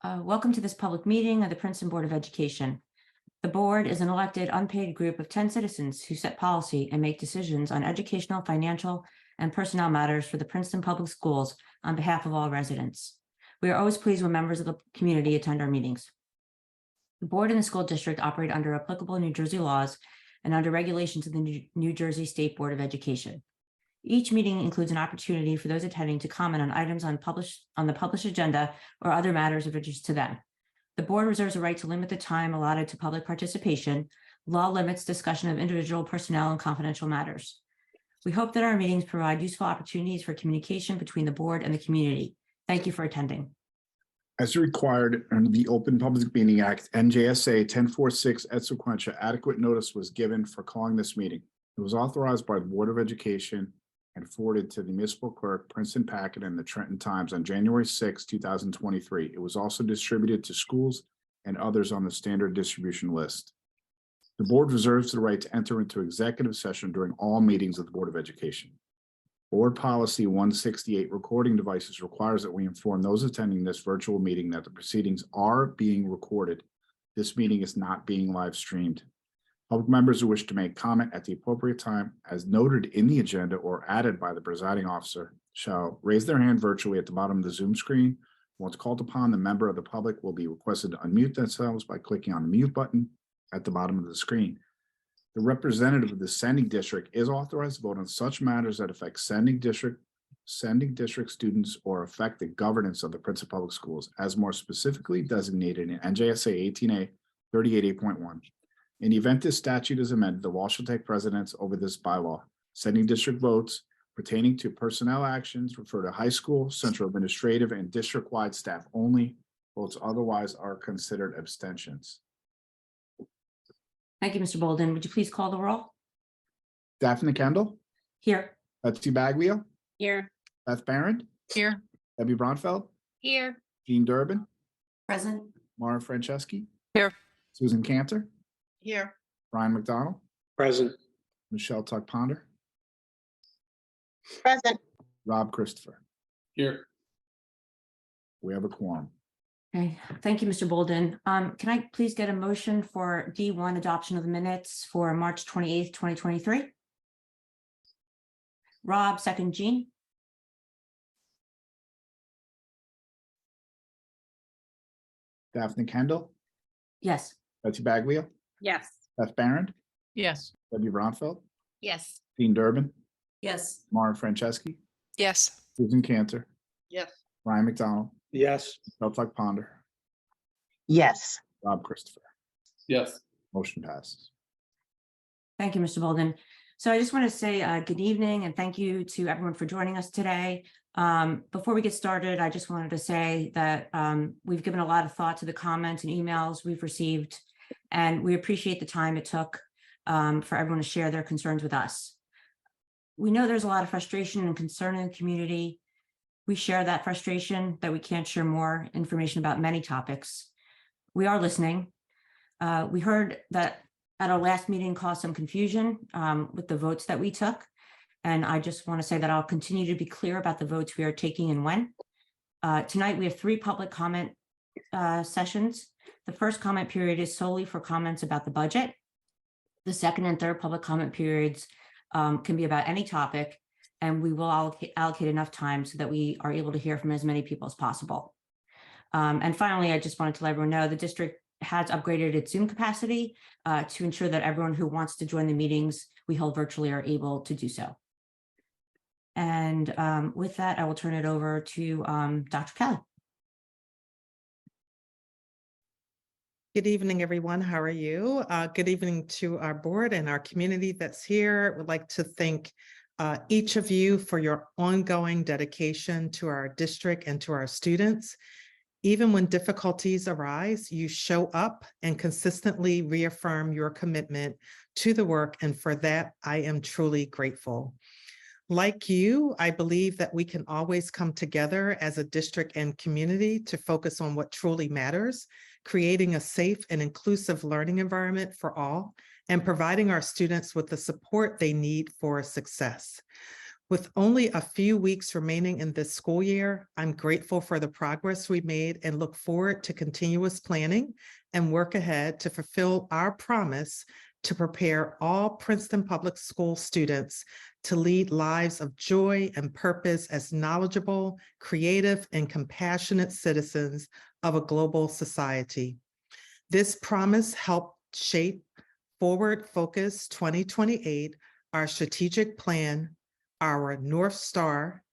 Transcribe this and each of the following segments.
Welcome to this public meeting of the Princeton Board of Education. The board is an elected, unpaid group of 10 citizens who set policy and make decisions on educational, financial, and personnel matters for the Princeton Public Schools on behalf of all residents. We are always pleased when members of the community attend our meetings. The board and the school district operate under applicable New Jersey laws and under regulations of the New Jersey State Board of Education. Each meeting includes an opportunity for those attending to comment on items on the published agenda or other matters of interest to them. The board reserves a right to limit the time allotted to public participation. Law limits discussion of individual personnel and confidential matters. We hope that our meetings provide useful opportunities for communication between the board and the community. Thank you for attending. As required under the Open Public Meeting Act, NJSA 1046 et sequentia, adequate notice was given for calling this meeting. It was authorized by the Board of Education and forwarded to the municipal clerk, Princeton Packet, and the Trenton Times on January 6, 2023. It was also distributed to schools and others on the standard distribution list. The board reserves the right to enter into executive session during all meetings of the Board of Education. Board Policy 168, recording devices, requires that we inform those attending this virtual meeting that the proceedings are being recorded. This meeting is not being live streamed. Public members who wish to make comment at the appropriate time, as noted in the agenda or added by the presiding officer, shall raise their hand virtually at the bottom of the Zoom screen. Once called upon, the member of the public will be requested to unmute themselves by clicking on the mute button at the bottom of the screen. The representative of the sending district is authorized to vote on such matters that affect sending district students or affect the governance of the Princeton Public Schools, as more specifically designated in NJSA 18A 38.8.1. In the event this statute is amended, the law shall take precedence over this bylaw. Sending district votes pertaining to personnel actions refer to high school, central administrative, and district-wide staff only. Votes otherwise are considered abstentions. Thank you, Mr. Bolden. Would you please call the roll? Daphne Kendall, Here. Betsy Baglio, Here. Beth Barron, Here. Debbie Bronfeld, Here. Jean Durbin, Present. Mara Franceschi. Here. Susan Cantor, Here. Brian McDonald, Present. Michelle Tuck Ponder, Present. Rob Christopher. Here. We have a quorum. Okay, thank you, Mr. Bolden. Can I please get a motion for D1 adoption of the minutes for March 28th, 2023? Rob, second. Jean? Daphne Kendall, Yes. Betsy Baglio, Yes. Beth Barron, Yes. Debbie Bronfeld, Yes. Jean Durbin, Yes. Mara Franceschi, Yes. Susan Cantor, Yes. Brian McDonald, Yes. Michelle Tuck Ponder, Yes. Rob Christopher. Yes. Motion passes. Thank you, Mr. Bolden. So I just want to say good evening and thank you to everyone for joining us today. Before we get started, I just wanted to say that we've given a lot of thought to the comments and emails we've received, and we appreciate the time it took for everyone to share their concerns with us. We know there's a lot of frustration and concern in the community. We share that frustration that we can't share more information about many topics. We are listening. We heard that at our last meeting caused some confusion with the votes that we took. And I just want to say that I'll continue to be clear about the votes we are taking and when. Tonight, we have 3 public comment sessions. The first comment period is solely for comments about the budget. The second and third public comment periods can be about any topic, and we will allocate enough time so that we are able to hear from as many people as possible. And finally, I just wanted to let everyone know the district has upgraded its Zoom capacity to ensure that everyone who wants to join the meetings we hold virtually are able to do so. And with that, I will turn it over to Dr. Kelly. Good evening, everyone. How are you? Good evening to our board and our community that's here. Would like to thank each of you for your ongoing dedication to our district and to our students. Even when difficulties arise, you show up and consistently reaffirm your commitment to the work, and for that, I am truly grateful. Like you, I believe that we can always come together as a district and community to focus on what truly matters, creating a safe and inclusive learning environment for all, and providing our students with the support they need for success. With only a few weeks remaining in this school year, I'm grateful for the progress we made and look forward to continuous planning and work ahead to fulfill our promise to prepare all Princeton Public School students to lead lives of joy and purpose as knowledgeable, creative, and compassionate citizens of a global society. This promise helped shape Forward Focus 2028, our strategic plan, our North Star,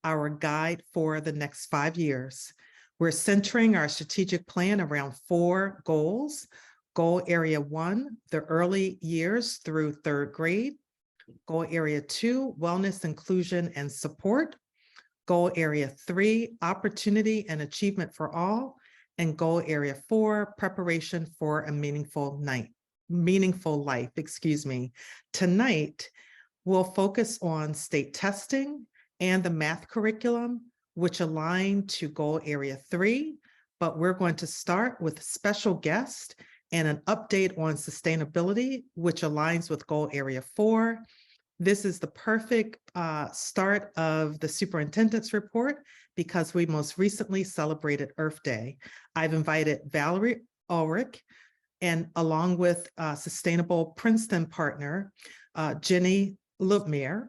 our guide for the next 5 years. We're centering our strategic plan around 4 goals. Goal Area 1, the early years through 3rd grade. Goal Area 2, wellness, inclusion, and support. Goal Area 3, opportunity and achievement for all. And Goal Area 4, preparation for a meaningful life. Tonight, we'll focus on state testing and the math curriculum, which align to Goal Area 3, but we're going to start with a special guest and an update on sustainability, which aligns with Goal Area 4. This is the perfect start of the superintendent's report because we most recently celebrated Earth Day. I've invited Valerie Ulrich and along with Sustainable Princeton partner, Jenny Lubmere.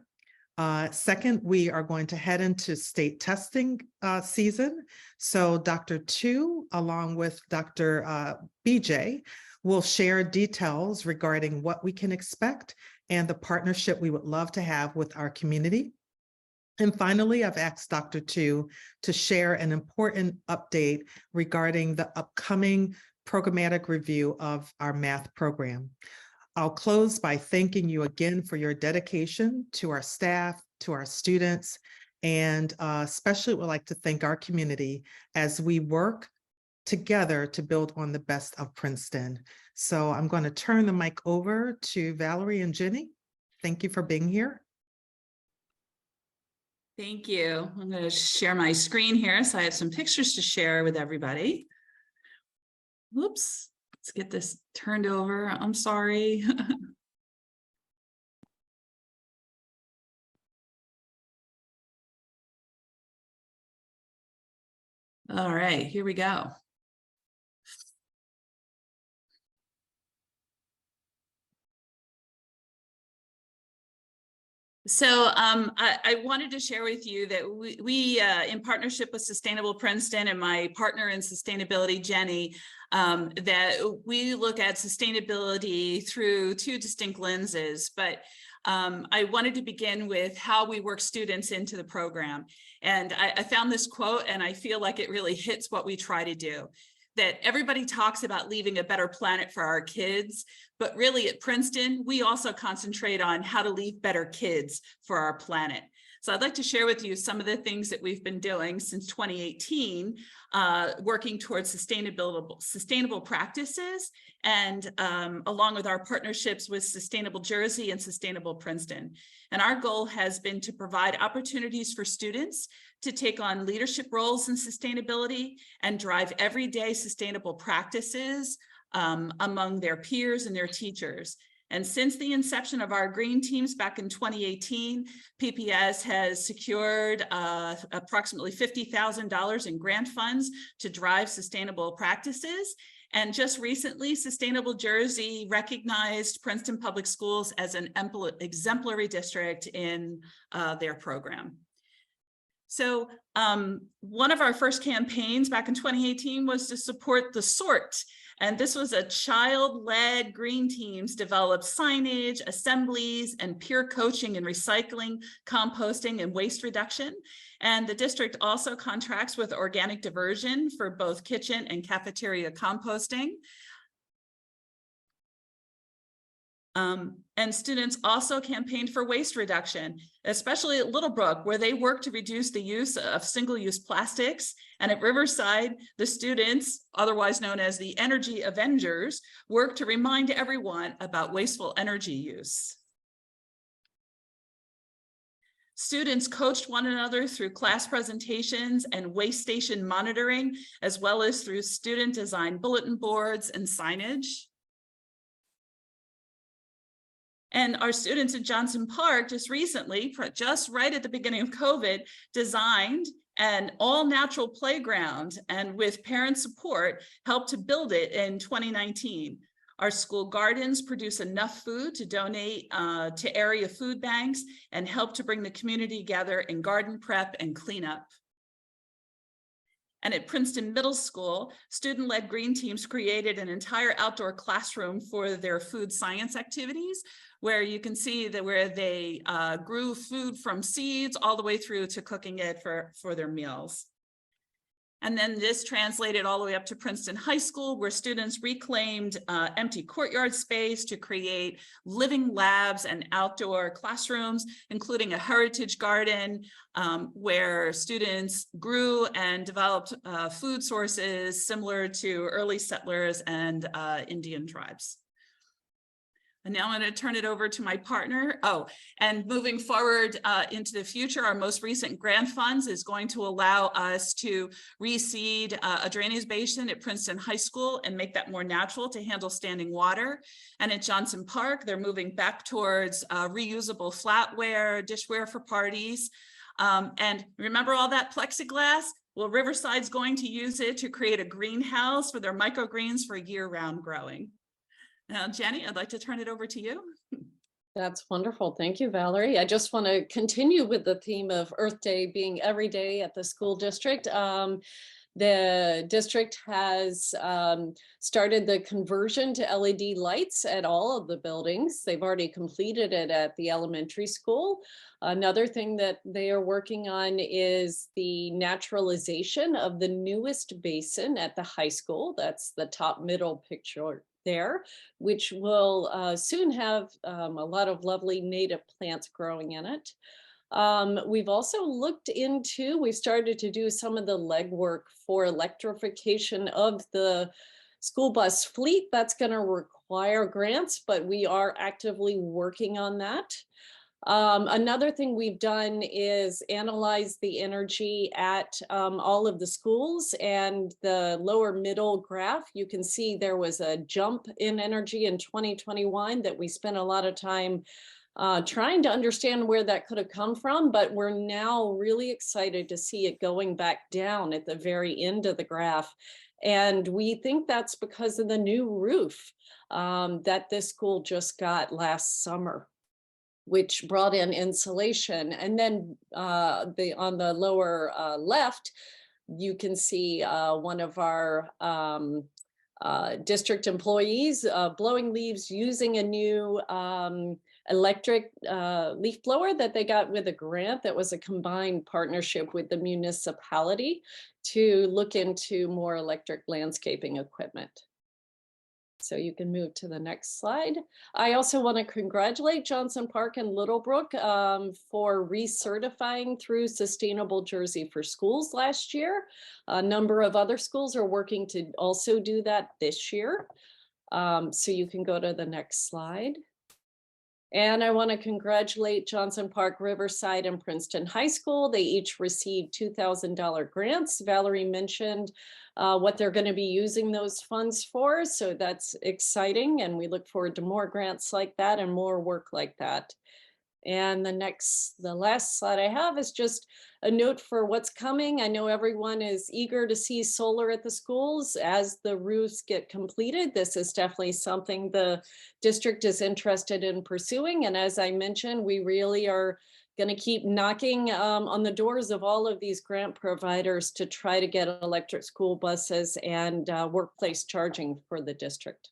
Second, we are going to head into state testing season. So Dr. Tu, along with Dr. BJ, will share details regarding what we can expect and the partnership we would love to have with our community. And finally, I've asked Dr. Tu to share an important update regarding the upcoming programmatic review of our math program. I'll close by thanking you again for your dedication to our staff, to our students, and especially would like to thank our community as we work together to build on the best of Princeton. So I'm going to turn the mic over to Valerie and Jenny. Thank you for being here. Thank you. I'm going to share my screen here. So I have some pictures to share with everybody. Whoops. Let's get this turned over. I'm sorry. All right, here we go. So I wanted to share with you that we in partnership with Sustainable Princeton and my partner in sustainability, Jenny, that we look at sustainability through 2 distinct lenses. But I wanted to begin with how we work students into the program. And I found this quote, and I feel like it really hits what we try to do. That everybody talks about leaving a better planet for our kids, but really at Princeton, we also concentrate on how to leave better kids for our planet. So I'd like to share with you some of the things that we've been doing since 2018, working towards sustainable practices, and along with our partnerships with Sustainable Jersey and Sustainable Princeton. And our goal has been to provide opportunities for students to take on leadership roles in sustainability and drive everyday sustainable practices among their peers and their teachers. And since the inception of our green teams back in 2018, PPS has secured approximately $50,000 in grant funds to drive sustainable practices. And just recently, Sustainable Jersey recognized Princeton Public Schools as an exemplary district in their program. So one of our first campaigns back in 2018 was to support the SORT. And this was a child-led green teams developed signage, assemblies, and peer coaching in recycling, composting, and waste reduction. And the district also contracts with Organic Diversion for both kitchen and cafeteria composting. And students also campaigned for waste reduction, especially at Littlebrook, where they work to reduce the use of single-use plastics. And at Riverside, the students, otherwise known as the Energy Avengers, work to remind everyone about wasteful energy use. Students coached one another through class presentations and waste station monitoring, as well as through student-designed bulletin boards and signage. And our students at Johnson Park just recently, just right at the beginning of COVID, designed an all-natural playground, and with parent support, helped to build it in 2019. Our school gardens produce enough food to donate to area food banks and help to bring the community together in garden prep and cleanup. And at Princeton Middle School, student-led green teams created an entire outdoor classroom for their food science activities, where you can see that where they grew food from seeds all the way through to cooking it for their meals. And then this translated all the way up to Princeton High School, where students reclaimed empty courtyard space to create living labs and outdoor classrooms, including a heritage garden where students grew and developed food sources similar to early settlers and Indian tribes. And now I'm going to turn it over to my partner. Oh, and moving forward into the future, our most recent grant funds is going to allow us to reseed a drainage basin at Princeton High School and make that more natural to handle standing water. And at Johnson Park, they're moving back towards reusable flatware, dishware for parties. And remember all that plexiglass? Well, Riverside's going to use it to create a greenhouse for their microgreens for year-round growing. Now, Jenny, I'd like to turn it over to you. That's wonderful. Thank you, Valerie. I just want to continue with the theme of Earth Day being every day at the school district. The district has started the conversion to LED lights at all of the buildings. They've already completed it at the elementary school. Another thing that they are working on is the naturalization of the newest basin at the high school. That's the top middle picture there, which will soon have a lot of lovely native plants growing in it. We've also looked into, we started to do some of the legwork for electrification of the school bus fleet. That's going to require grants, but we are actively working on that. Another thing we've done is analyze the energy at all of the schools, and the lower middle graph, you can see there was a jump in energy in 2021 that we spent a lot of time trying to understand where that could have come from, but we're now really excited to see it going back down at the very end of the graph. And we think that's because of the new roof that this school just got last summer, which brought in insulation. And then on the lower left, you can see one of our district employees blowing leaves using a new electric leaf blower that they got with a grant that was a combined partnership with the municipality to look into more electric landscaping equipment. So you can move to the next slide. I also want to congratulate Johnson Park and Littlebrook for recertifying through Sustainable Jersey for Schools last year. A number of other schools are working to also do that this year. So you can go to the next slide. And I want to congratulate Johnson Park, Riverside, and Princeton High School. They each received $2,000 grants. Valerie mentioned what they're going to be using those funds for. So that's exciting. And we look forward to more grants like that and more work like that. And the last slide I have is just a note for what's coming. I know everyone is eager to see solar at the schools as the roofs get completed. This is definitely something the district is interested in pursuing. And as I mentioned, we really are going to keep knocking on the doors of all of these grant providers to try to get electric school buses and workplace charging for the district.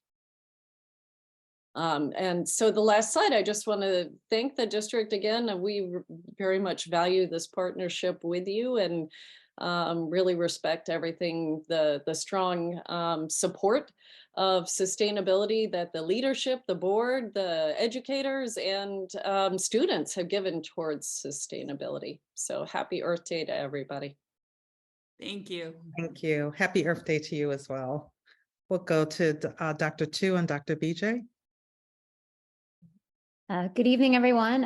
And so the last slide, I just want to thank the district again, and we very much value this partnership with you and really respect everything, the strong support of sustainability that the leadership, the board, the educators, and students have given towards sustainability. So happy Earth Day to everybody. Thank you. Thank you. Happy Earth Day to you as well. We'll go to Dr. Tu and Dr. BJ. Good evening, everyone.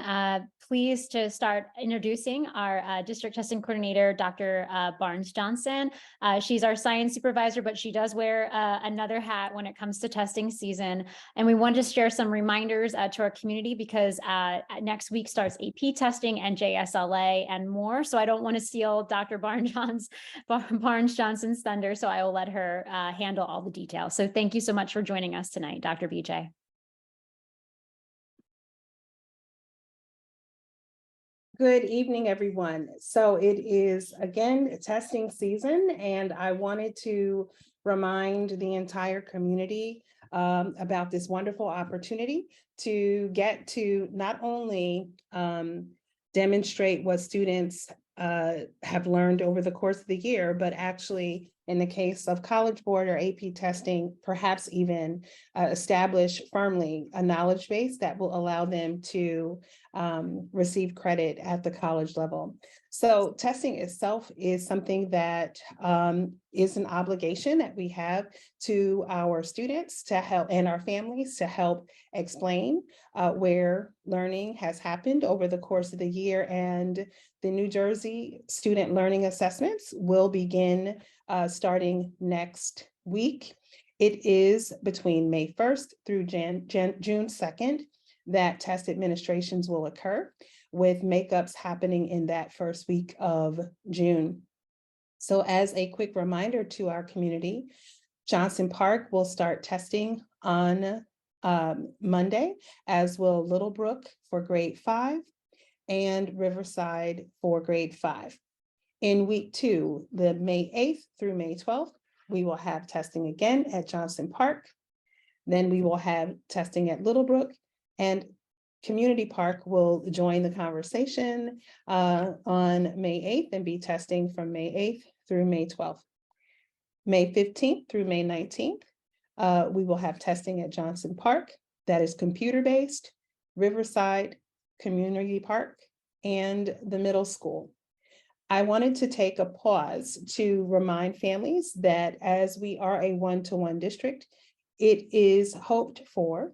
Pleased to start introducing our district testing coordinator, Dr. Barnes Johnson. She's our science supervisor, but she does wear another hat when it comes to testing season. And we wanted to share some reminders to our community because next week starts AP testing and JSLA and more. So I don't want to steal Dr. Barnes Johnson's thunder, so I will let her handle all the details. So thank you so much for joining us tonight, Dr. BJ. Good evening, everyone. So it is again testing season, and I wanted to remind the entire community about this wonderful opportunity to get to not only demonstrate what students have learned over the course of the year, but actually in the case of College Board or AP testing, perhaps even establish firmly a knowledge base that will allow them to receive credit at the college level. So testing itself is something that is an obligation that we have to our students to help and our families to help explain where learning has happened over the course of the year. And the New Jersey Student Learning Assessments will begin starting next week. It is between May 1st through June 2nd that test administrations will occur, with makeups happening in that first week of June. So as a quick reminder to our community, Johnson Park will start testing on Monday, as will Little Brook for grade 5 and Riverside for grade 5. In week 2, the May 8th through May 12th, we will have testing again at Johnson Park. Then we will have testing at Little Brook, and Community Park will join the conversation on May 8th and be testing from May 8th through May 12th. May 15th through May 19th, we will have testing at Johnson Park that is computer-based, Riverside, Community Park, and the middle school. I wanted to take a pause to remind families that as we are a one-to-one district, it is hoped for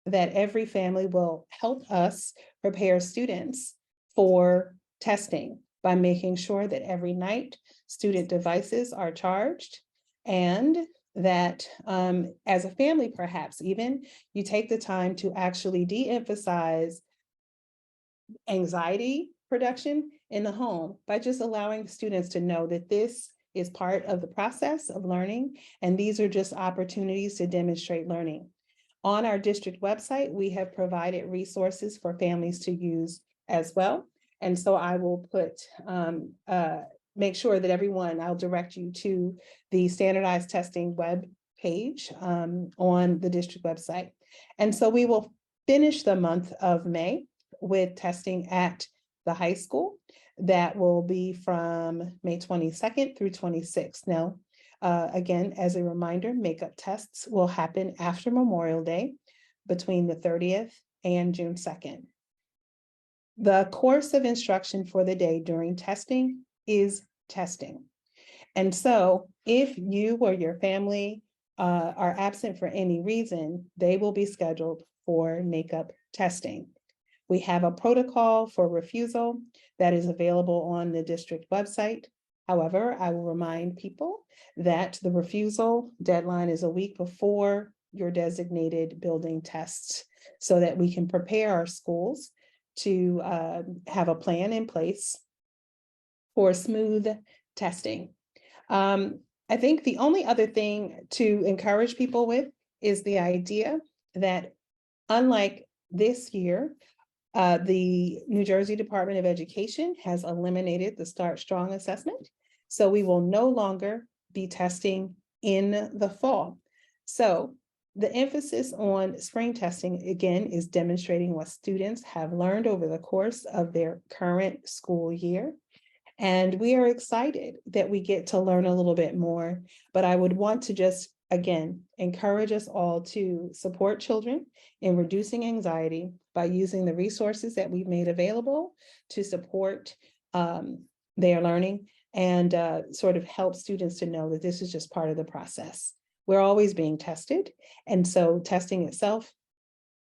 that every family will help us prepare students for testing by making sure that every night student devices are charged, and that as a family, perhaps even, you take the time to actually de-emphasize anxiety production in the home by just allowing students to know that this is part of the process of learning, and these are just opportunities to demonstrate learning. On our district website, we have provided resources for families to use as well. And so I will make sure that everyone, I'll direct you to the standardized testing web page on the district website. And so we will finish the month of May with testing at the high school. That will be from May 22nd through 26th. Now, again, as a reminder, makeup tests will happen after Memorial Day between the 30th and June 2nd. The course of instruction for the day during testing is testing. And so if you or your family are absent for any reason, they will be scheduled for makeup testing. We have a protocol for refusal that is available on the district website. However, I will remind people that the refusal deadline is a week before your designated building tests, so that we can prepare our schools to have a plan in place for smooth testing. I think the only other thing to encourage people with is the idea that, unlike this year, the New Jersey Department of Education has eliminated the Start Strong assessment. So we will no longer be testing in the fall. So the emphasis on spring testing, again, is demonstrating what students have learned over the course of their current school year. And we are excited that we get to learn a little bit more, but I would want to just, again, encourage us all to support children in reducing anxiety by using the resources that we've made available to support their learning, and sort of help students to know that this is just part of the process. We're always being tested, and so testing itself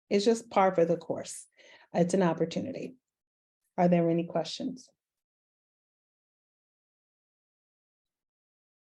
is just part of the course. it's an opportunity. Are there any questions?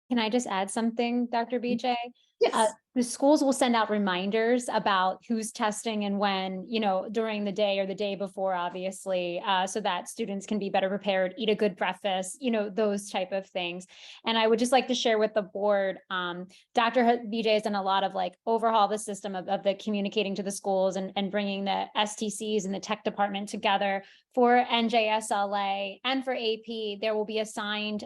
Can I just add something, Dr. BJ? Yes. The schools will send out reminders about who's testing and when, during the day or the day before, obviously, so that students can be better prepared, eat a good breakfast, those type of things. And I would just like to share with the board, Dr. BJ has done a lot of overhaul the system of the communicating to the schools and bringing the STCs and the tech department together. For NJSLA and for AP, there will be assigned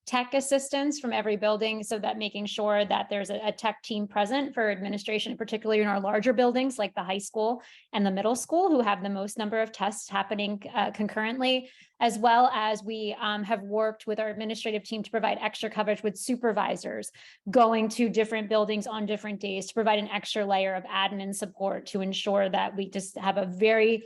tech assistants from every building, so that making sure that there's a tech team present for administration, particularly in our larger buildings like the high school and the middle school, who have the most number of tests happening concurrently, as well as we have worked with our administrative team to provide extra coverage with supervisors going to different buildings on different days to provide an extra layer of admin support to ensure that we just have a very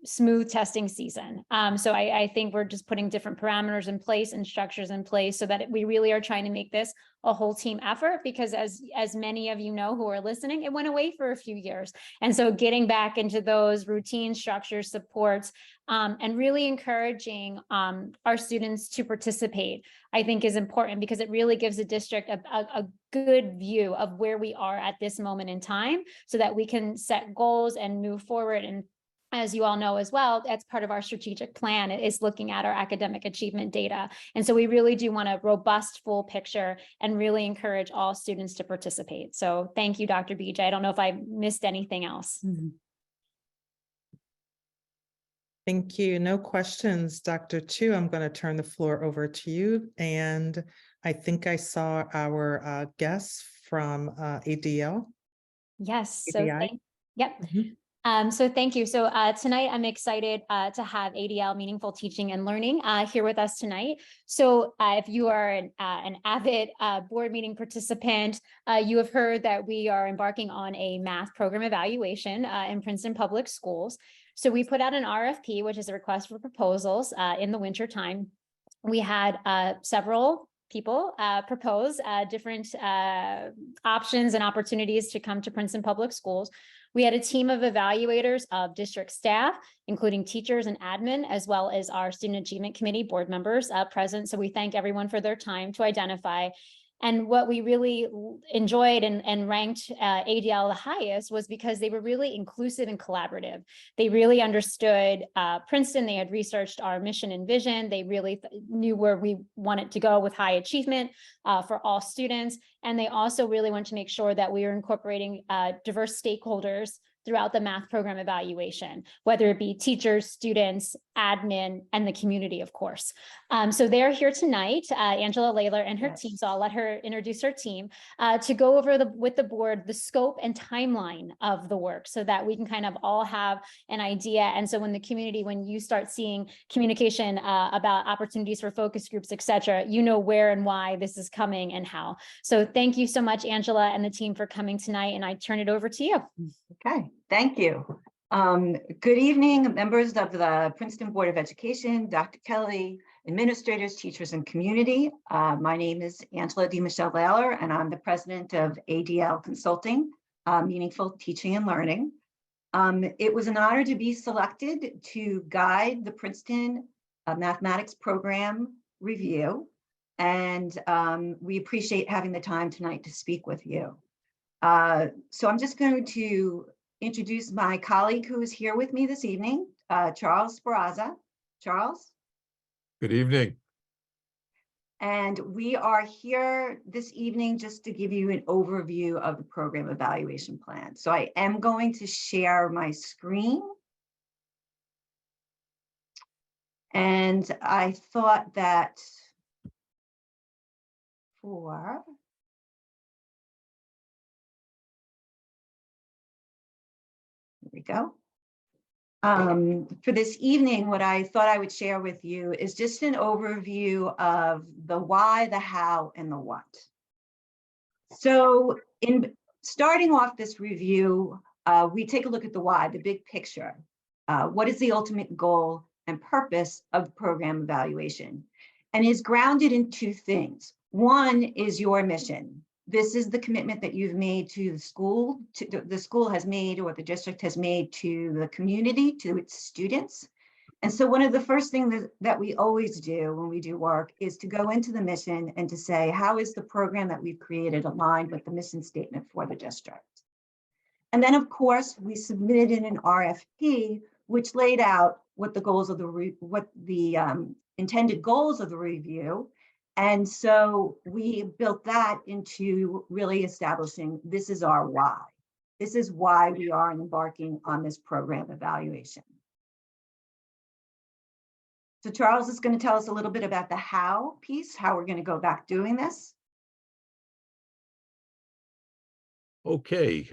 smooth testing season. So I think we're just putting different parameters in place and structures in place so that we really are trying to make this a whole team effort, because as many of you know who are listening, it went away for a few years. And so getting back into those routine structures, supports, and really encouraging our students to participate, I think is important, because it really gives the district a good view of where we are at this moment in time so that we can set goals and move forward. And as you all know as well, that's part of our strategic plan, is looking at our academic achievement data. And so we really do want a robust, full picture and really encourage all students to participate. So thank you, Dr. BJ. I don't know if I missed anything else. Thank you. No questions, Dr. Chu. I'm going to turn the floor over to you. And I think I saw our guests from ADL. Yes. So ADI. yep. So thank you. So tonight I'm excited to have ADL Meaningful Teaching and Learning here with us tonight. So if you are an avid board meeting participant, you have heard that we are embarking on a math program evaluation in Princeton Public Schools. So we put out an RFP, which is a request for proposals in the winter time. We had several people propose different options and opportunities to come to Princeton Public Schools. We had a team of evaluators of district staff, including teachers and admin, as well as our Student Achievement Committee board members present. So we thank everyone for their time to identify. And what we really enjoyed and ranked ADL the highest was because they were really inclusive and collaborative. They really understood Princeton. They had researched our mission and vision. They really knew where we wanted to go with high achievement for all students. And they also really wanted to make sure that we were incorporating diverse stakeholders throughout the math program evaluation, whether it be teachers, students, admin, and the community, of course. So they're here tonight, Angela Layler and her team, so I'll let her introduce her team, to go over with the board the scope and timeline of the work so that we can kind of all have an idea. And so when the community, when you start seeing communication about opportunities for focus groups, et cetera, you know where and why this is coming and how. So thank you so much, Angela and the team, for coming tonight, and I turn it over to you. Okay, thank you. Good evening, members of the Princeton Board of Education, Dr. Kelly, administrators, teachers, and community. My name is Angela DiMichele Layler, and I'm the president of ADL Consulting, Meaningful Teaching and Learning. It was an honor to be selected to guide the Princeton Mathematics Program review, and we appreciate having the time tonight to speak with you. So I'm just going to introduce my colleague who is here with me this evening, Charles Speraza. Charles? Good evening. And we are here this evening just to give you an overview of the program evaluation plan. So I am going to share my screen. And I thought that for we go. For this evening, what I thought I would share with you is just an overview of the why, the how, and the what. So in starting off this review, we take a look at the why, the big picture. What is the ultimate goal and purpose of the program evaluation? And is grounded in two things. One is your mission. This is the commitment that you've made to the school, the school has made, or the district has made to the community, to its students. And so one of the first things that we always do when we do work is to go into the mission and to say, how is the program that we've created aligned with the mission statement for the district? And then, of course, we submitted in an RFP, which laid out what the goals of the intended goals of the review. And so we built that into really establishing, this is our why. This is why we are embarking on this program evaluation. So Charles is going to tell us a little bit about the how piece, how we're going to go back doing this. Okay,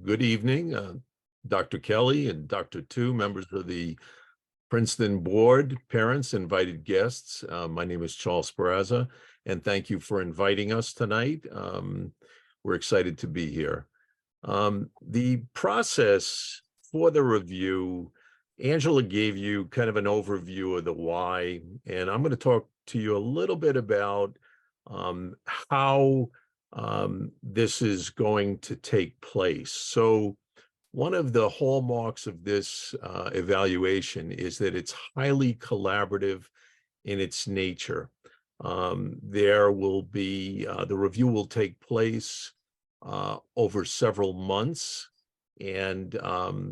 good evening, Dr. Kelly and Dr. Tu, members of the Princeton Board, parents, invited guests. My name is Charles Peraza, and thank you for inviting us tonight. We're excited to be here. The process for the review, Angela gave you kind of an overview of the why, and I'm going to talk to you a little bit about how this is going to take place. So one of the hallmarks of this evaluation is that it's highly collaborative in its nature. There will be, the review will take place over several months, and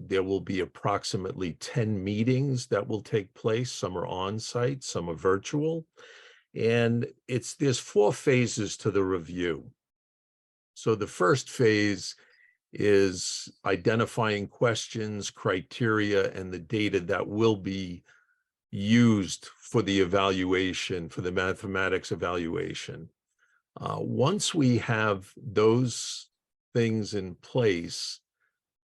there will be approximately 10 meetings that will take place. Some are on-site, some are virtual. And there's 4 phases to the review. So the first phase is identifying questions, criteria, and the data that will be used for the evaluation, for the mathematics evaluation. Once we have those things in place,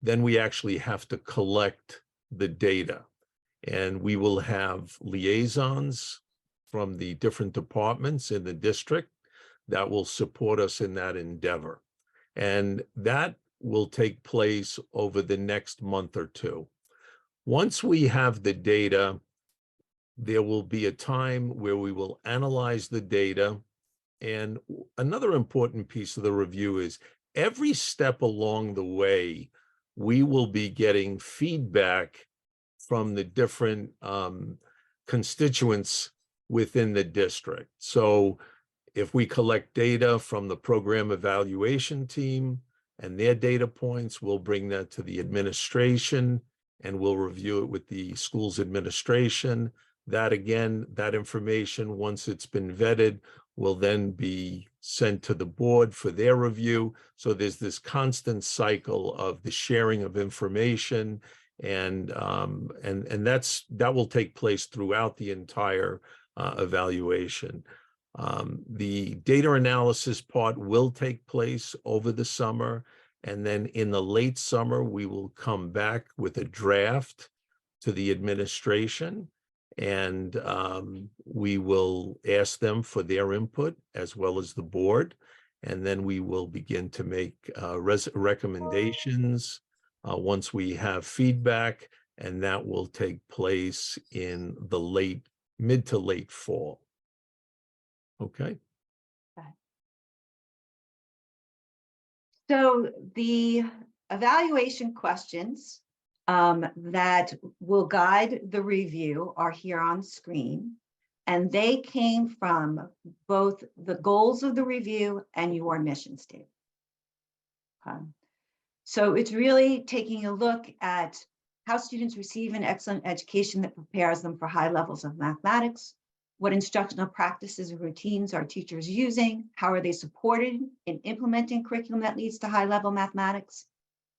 then we actually have to collect the data. And we will have liaisons from the different departments in the district that will support us in that endeavor. And that will take place over the next month or 2. Once we have the data, there will be a time where we will analyze the data. And another important piece of the review is every step along the way, we will be getting feedback from the different constituents within the district. So if we collect data from the program evaluation team and their data points, we'll bring that to the administration and we'll review it with the school's administration. That again, that information, once it's been vetted, will then be sent to the board for their review. So there's this constant cycle of the sharing of information, and that will take place throughout the entire evaluation. The data analysis part will take place over the summer, and then in the late summer, we will come back with a draft to the administration, and we will ask them for their input as well as the board, and then we will begin to make recommendations once we have feedback, and that will take place in the mid to late fall. Okay. So the evaluation questions that will guide the review are here on screen, and they came from both the goals of the review and your mission statement. So it's really taking a look at how students receive an excellent education that prepares them for high levels of mathematics. What instructional practices and routines are teachers using? How are they supported in implementing curriculum that leads to high-level mathematics?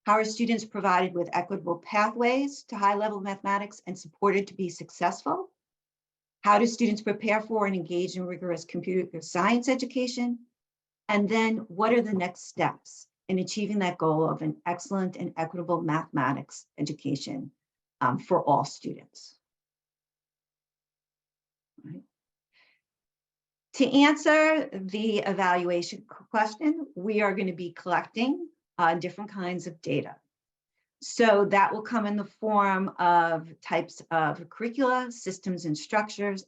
How are students provided with equitable pathways to high-level mathematics and supported to be successful? How do students prepare for and engage in rigorous computer science education? And then what are the next steps in achieving that goal of an excellent and equitable mathematics education for all students? Right. To answer the evaluation question, we are going to be collecting different kinds of data. So that will come in the form of types of curricula, systems and structures,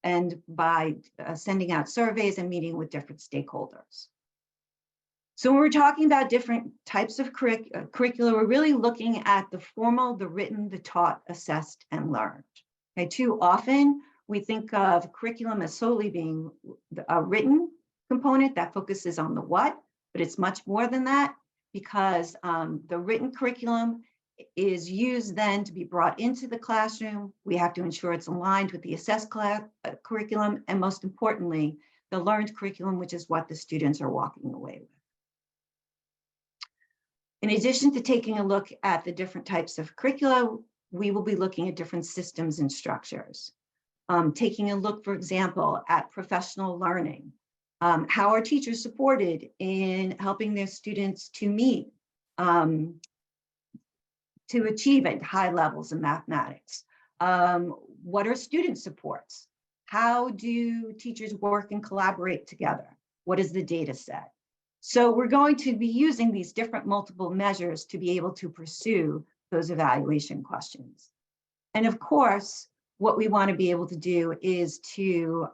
and by sending out surveys and meeting with different stakeholders. So when we're talking about different types of curricula, we're really looking at the formal, the written, the taught, assessed, and learned. Okay, too often we think of curriculum as solely being a written component that focuses on the what, but it's much more than that, because the written curriculum is used then to be brought into the classroom. We have to ensure it's aligned with the assessed curriculum, and most importantly, the learned curriculum, which is what the students are walking away with. In addition to taking a look at the different types of curricula, we will be looking at different systems and structures. Taking a look, for example, at professional learning. How are teachers supported in helping their students to meet, to achieve at high levels in mathematics? What are student supports? How do teachers work and collaborate together? What is the data set? So we're going to be using these different multiple measures to be able to pursue those evaluation questions. And of course, what we want to be able to do is to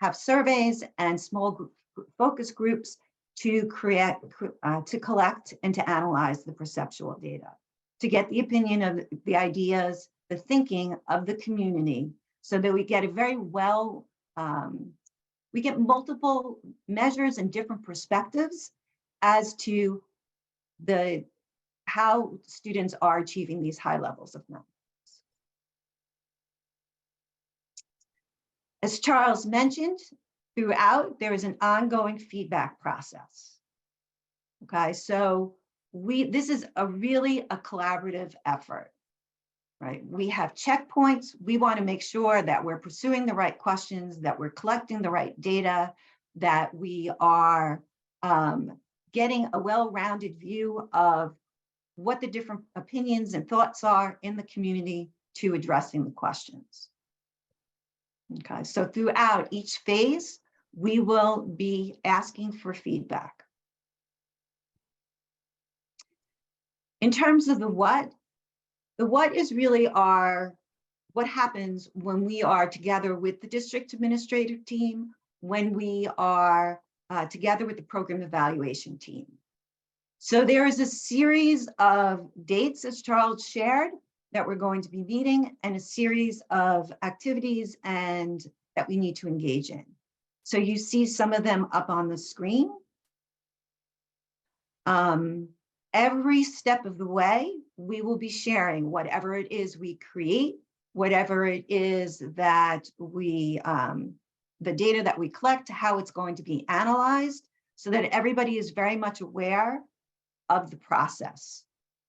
have surveys and small focus groups to collect and to analyze the perceptual data, to get the opinion of the ideas, the thinking of the community, so that we get a very well, we get multiple measures and different perspectives as to how students are achieving these high levels of knowledge. As Charles mentioned, throughout, there is an ongoing feedback process. Okay, so this is really a collaborative effort, right? We have checkpoints. We want to make sure that we're pursuing the right questions, that we're collecting the right data, that we are getting a well-rounded view of what the different opinions and thoughts are in the community to addressing the questions. Okay, so throughout each phase, we will be asking for feedback. In terms of the what is really what happens when we are together with the district administrative team, when we are together with the program evaluation team. So there is a series of dates, as Charles shared, that we're going to be meeting, and a series of activities and that we need to engage in. So you see some of them up on the screen. Every step of the way, we will be sharing whatever it is we create, whatever it is that we, the data that we collect, how it's going to be analyzed, so that everybody is very much aware of the process.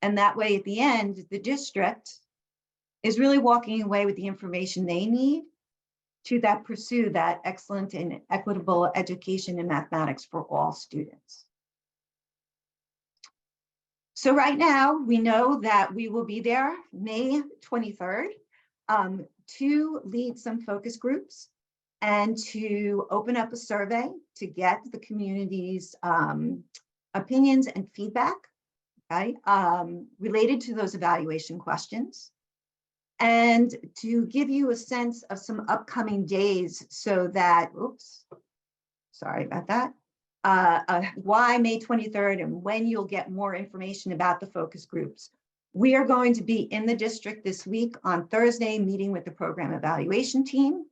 And that way, at the end, the district is really walking away with the information they need to pursue that excellent and equitable education in mathematics for all students. So right now, we know that we will be there May 23rd to lead some focus groups and to open up a survey to get the community's opinions and feedback, okay, related to those evaluation questions, and to give you a sense of some upcoming days so that, oops, sorry about that, why May 23rd and when you'll get more information about the focus groups. We are going to be in the district this week on Thursday, meeting with the program evaluation team.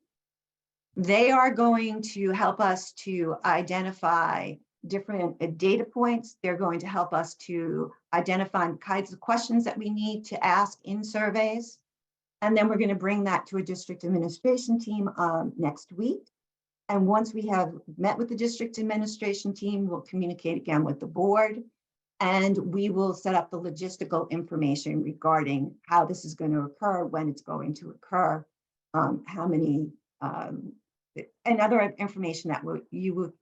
They are going to help us to identify different data points. They're going to help us to identify the kinds of questions that we need to ask in surveys. And then we're going to bring that to a district administration team next week. And once we have met with the district administration team, we'll communicate again with the board, and we will set up the logistical information regarding how this is going to occur, when it's going to occur, how many, and other information that you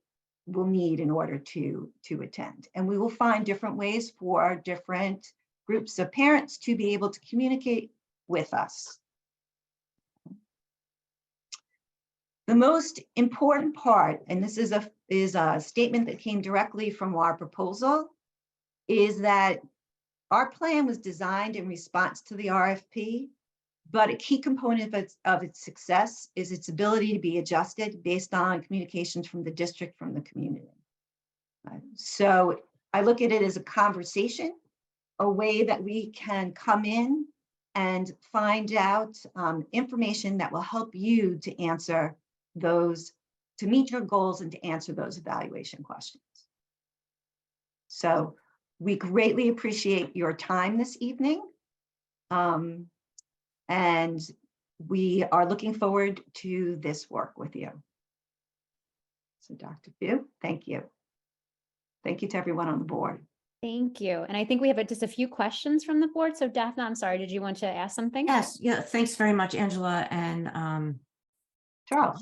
will need in order to attend. And we will find different ways for different groups of parents to be able to communicate with us. The most important part, and this is a statement that came directly from our proposal, is that our plan was designed in response to the RFP, but a key component of its success is its ability to be adjusted based on communications from the district, from the community. So I look at it as a conversation, a way that we can come in and find out information that will help you to answer those, to meet your goals and to answer those evaluation questions. So we greatly appreciate your time this evening. And we are looking forward to this work with you. So Dr. Pugh, thank you. Thank you to everyone on the board. Thank you. And I think we have just a few questions from the board. So Daphne, I'm sorry, did you want to ask something? Yes, yeah, thanks very much, Angela and Charles.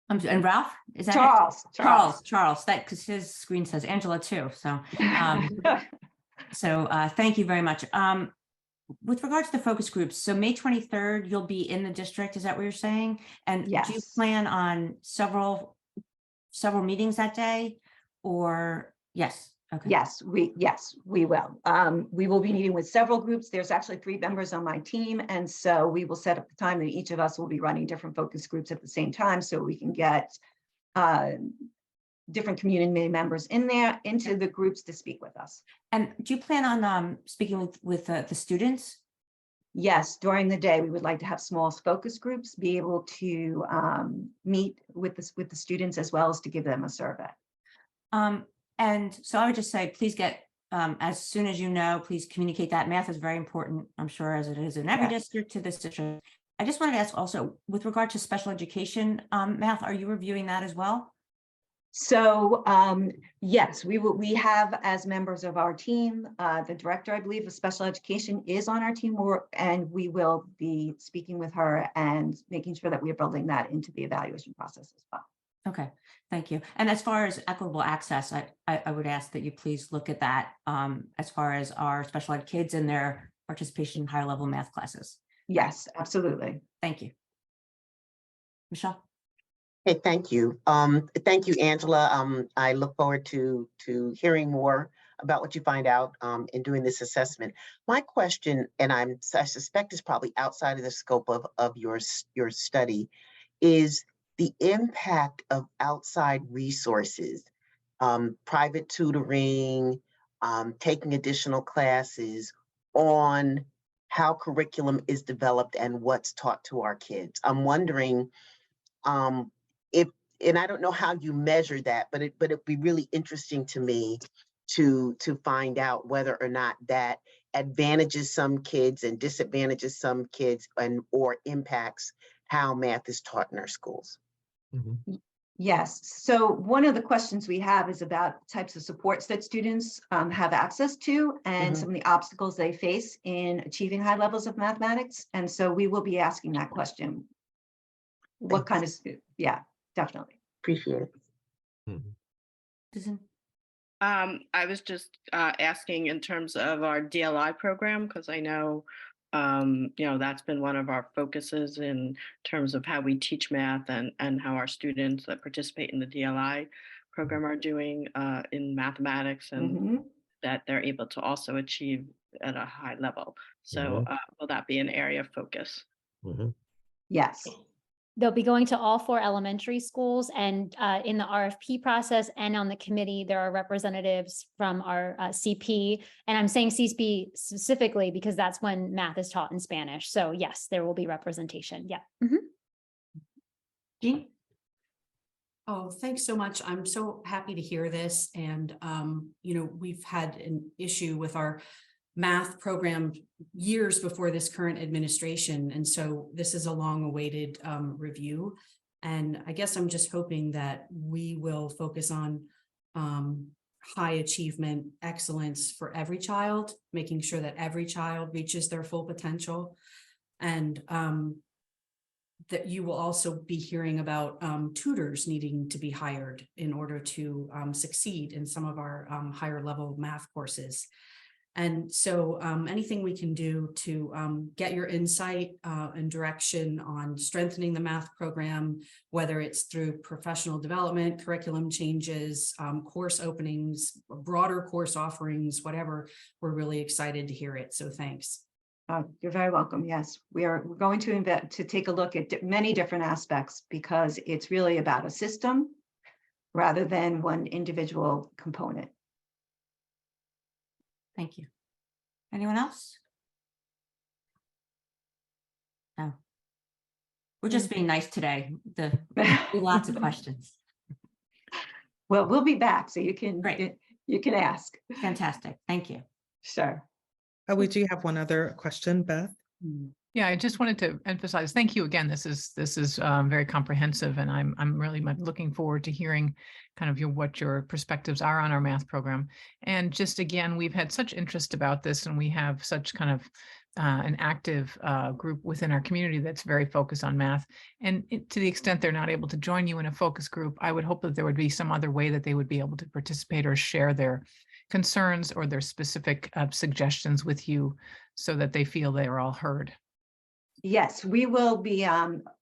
And Ralph, is that it? Charles, that because his screen says Angela too. So thank you very much. With regard to the focus groups, so May 23rd, you'll be in the district, is that what you're saying? And do you Yes. plan on several meetings that day? Or yes, okay. Yes, we will. We will be meeting with several groups. There's actually 3 members on my team. And so we will set up the time that each of us will be running different focus groups at the same time so we can get different community members in there into the groups to speak with us. And do you plan on speaking with the students? Yes, during the day, we would like to have small focus groups, be able to meet with the students as well as to give them a survey. And so I would just say, please get, as soon as you know, please communicate that. Math is very important, I'm sure, as it is in every district to this district. I just wanted to ask also, with regard to special education math, are you reviewing that as well? So yes, we have as members of our team, the director, I believe, of special education is on our team, and we will be speaking with her and making sure that we are building that into the evaluation process as well. Okay, thank you. And as far as equitable access, I would ask that you please look at that as far as our special ed kids and their participation in higher level math classes. Yes, absolutely. Thank you. Michelle? Hey, thank you. Thank you, Angela. I look forward to hearing more about what you find out in doing this assessment. My question, and I suspect is probably outside of the scope of your study, is the impact of outside resources, private tutoring, taking additional classes on how curriculum is developed and what's taught to our kids. I'm wondering if, and I don't know how you measure that, but it'd be really interesting to me to find out whether or not that advantages some kids and disadvantages some kids or impacts how math is taught in our schools. Mm-hmm. Yes. So one of the questions we have is about types of supports that students have access to and some of the obstacles they face in achieving high levels of mathematics. And so we will be asking that question. What kind of, yeah, definitely. Appreciate it. Mm-hmm. I was just asking in terms of our DLI program, because I know that's been one of our focuses in terms of how we teach math and how our students that participate in the DLI program are doing in mathematics and that they're able to also achieve at a high level. So will that be an area of focus? Yes. They'll be going to all 4 elementary schools, and in the RFP process and on the committee, there are representatives from our CP. And I'm saying CP specifically because that's when math is taught in Spanish. So yes, there will be representation. Yeah. Jean? Oh, thanks so much. I'm so happy to hear this. And, we've had an issue with our math program years before this current administration. And so this is a long awaited review. And I guess I'm just hoping that we will focus on high achievement excellence for every child, making sure that every child reaches their full potential. And that you will also be hearing about tutors needing to be hired in order to succeed in some of our higher level math courses. And so anything we can do to get your insight and direction on strengthening the math program, whether it's through professional development, curriculum changes, course openings, broader course offerings, whatever, we're really excited to hear it. So thanks. You're very welcome. Yes, we're going to take a look at many different aspects because it's really about a system rather than one individual component. Thank you. Anyone else? No. We're just being nice today. Lots of questions. Well, we'll be back, so you can Great. you can ask. Fantastic. Thank you. Sure. We do have one other question, Beth. Yeah, I just wanted to emphasize, thank you again. This is very comprehensive, and I'm really looking forward to hearing kind of what your perspectives are on our math program. And just again, we've had such interest about this, and we have such kind of an active group within our community that's very focused on math. And to the extent they're not able to join you in a focus group, I would hope that there would be some other way that they would be able to participate or share their concerns or their specific suggestions with you so that they feel they are all heard. Yes, we will be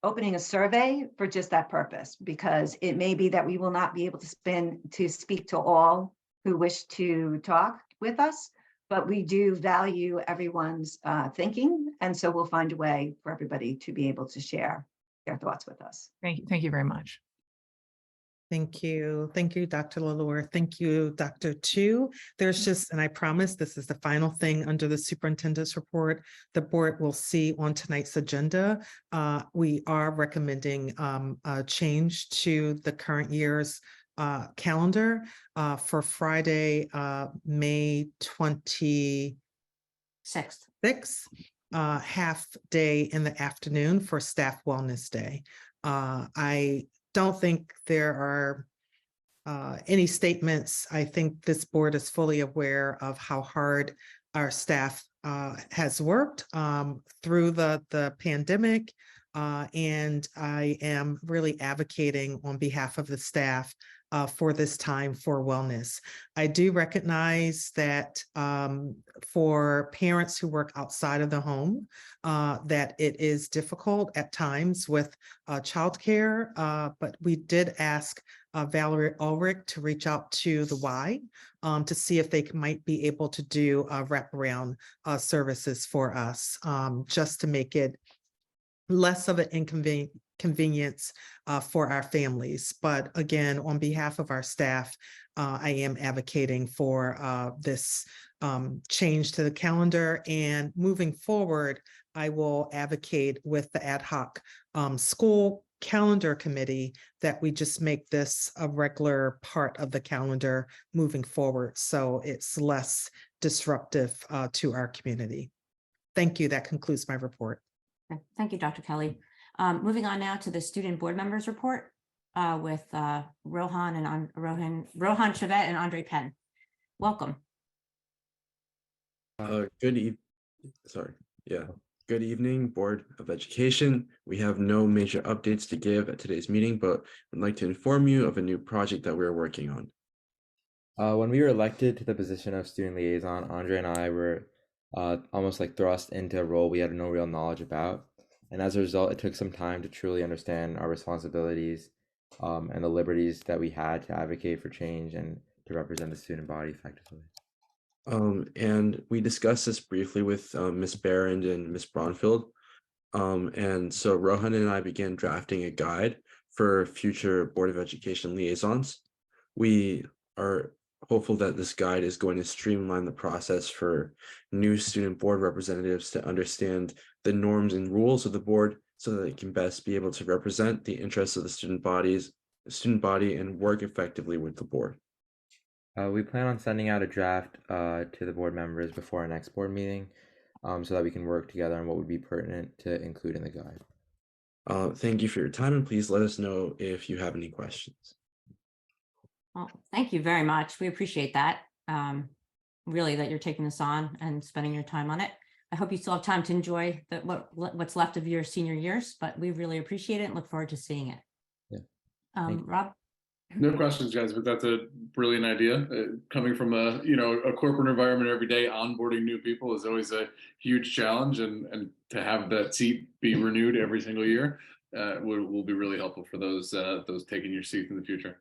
opening a survey for just that purpose, because it may be that we will not be able to speak to all who wish to talk with us, but we do value everyone's thinking. And so we'll find a way for everybody to be able to share their thoughts with us. Thank you very much. Thank you. Thank you, Dr. Lalor. Thank you, Dr. Tu. There's just, and I promise this is the final thing under the superintendent's report the board will see on tonight's agenda. We are recommending a change to the current year's calendar for Friday, May 26th, half day in the afternoon for Staff Wellness Day. I don't think there are any statements. I think this board is fully aware of how hard our staff has worked through the pandemic. And I am really advocating on behalf of the staff for this time for wellness. I do recognize that for parents who work outside of the home, that it is difficult at times with childcare, but we did ask Valerie Ulrich to reach out to the Y to see if they might be able to do wraparound services for us, just to make it less of an inconvenience for our families. But again, on behalf of our staff, I am advocating for this change to the calendar. And moving forward, I will advocate with the ad hoc school calendar committee that we just make this a regular part of the calendar moving forward, so it's less disruptive to our community. Thank you. That concludes my report. Okay. Thank you, Dr. Kelly. Moving on now to the student board members report with Rohan Chevet and Andre Penn. Welcome. Good evening, Board of Education. We have no major updates to give at today's meeting, but would like to inform you of a new project that we're working on. When we were elected to the position of student liaison, Andre and I were almost like thrust into a role we had no real knowledge about. And as a result, it took some time to truly understand our responsibilities and the liberties that we had to advocate for change and to represent the student body effectively. And we discussed this briefly with Ms. Barron and Ms. Bronfield. And so Rohan and I began drafting a guide for future Board of Education liaisons. We are hopeful that this guide is going to streamline the process for new student board representatives to understand the norms and rules of the board so that they can best be able to represent the interests of the student body and work effectively with the board. We plan on sending out a draft to the board members before our next board meeting so that we can work together on what would be pertinent to include in the guide. Thank you for your time, and please let us know if you have any questions. Well, thank you very much. We appreciate that. Really, that you're taking this on and spending your time on it. I hope you still have time to enjoy what's left of your senior years, but we really appreciate it and look forward to seeing it. Yeah. Rob? No questions, guys, but that's a brilliant idea. Coming from a corporate environment every day, onboarding new people is always a huge challenge, and to have that seat be renewed every single year will be really helpful for those taking your seat in the future.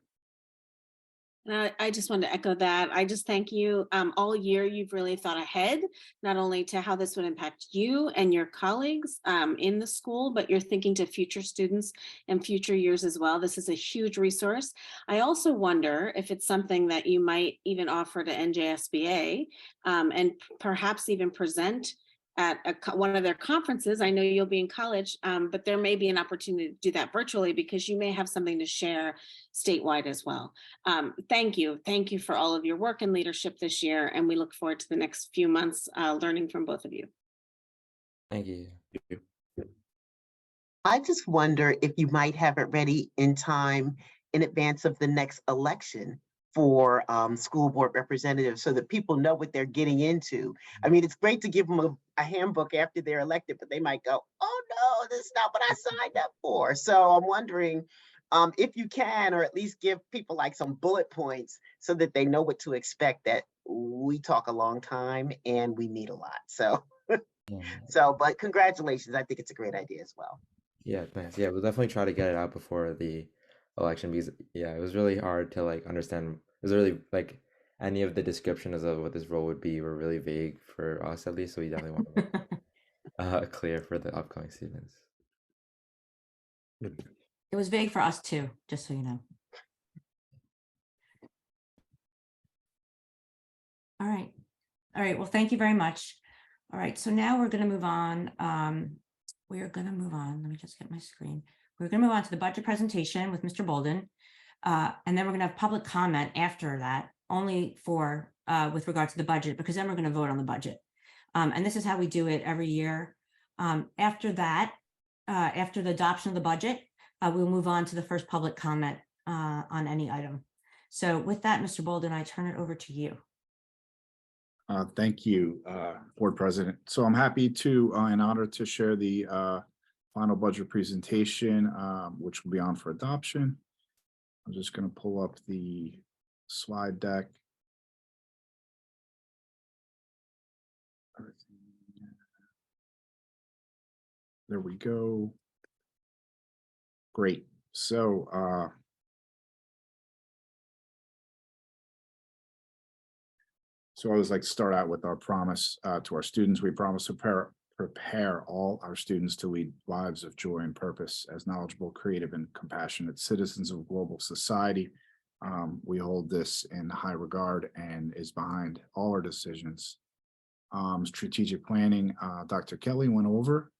And I just wanted to echo that. I just thank you. All year, you've really thought ahead, not only to how this would impact you and your colleagues in the school, but you're thinking to future students and future years as well. This is a huge resource. I also wonder if it's something that you might even offer to NJSBA and perhaps even present at one of their conferences. I know you'll be in college, but there may be an opportunity to do that virtually because you may have something to share statewide as well. Thank you. Thank you for all of your work and leadership this year. And we look forward to the next few months learning from both of you. Thank you. I just wonder if you might have it ready in time in advance of the next election for school board representatives so that people know what they're getting into. I mean, it's great to give them a handbook after they're elected, but they might go, oh no, this is not what I signed up for. So I'm wondering if you can, or at least give people like some bullet points so that they know what to expect, that we talk a long time and we meet a lot. So, but congratulations. I think it's a great idea as well. Yeah, thanks. Yeah, we'll definitely try to get it out before the election because yeah, it was really hard to like understand. It was really like any of the descriptions of what this role would be were really vague for us at least. So we definitely want to make it clear for the upcoming students. It was vague for us too, just so you know. All right. All right. Well, thank you very much. All right. So now we're going to move on. Let me just get my screen. We're going to move on to the budget presentation with Mr. Bolden. And then we're going to have public comment after that, only for with regard to the budget, because then we're going to vote on the budget. And this is how we do it every year. After that, after the adoption of the budget, we'll move on to the first public comment on any item. So with that, Mr. Bolden, I turn it over to you. Thank you, Board President. So I'm happy to and honored to share the final budget presentation, which will be on for adoption. I'm just going to pull up the slide deck. There we go. Great. So I always like to start out with our promise to our students. We promise to prepare all our students to lead lives of joy and purpose as knowledgeable, creative, and compassionate citizens of global society. We hold this in high regard and is behind all our decisions. Strategic planning, Dr. Kelly went over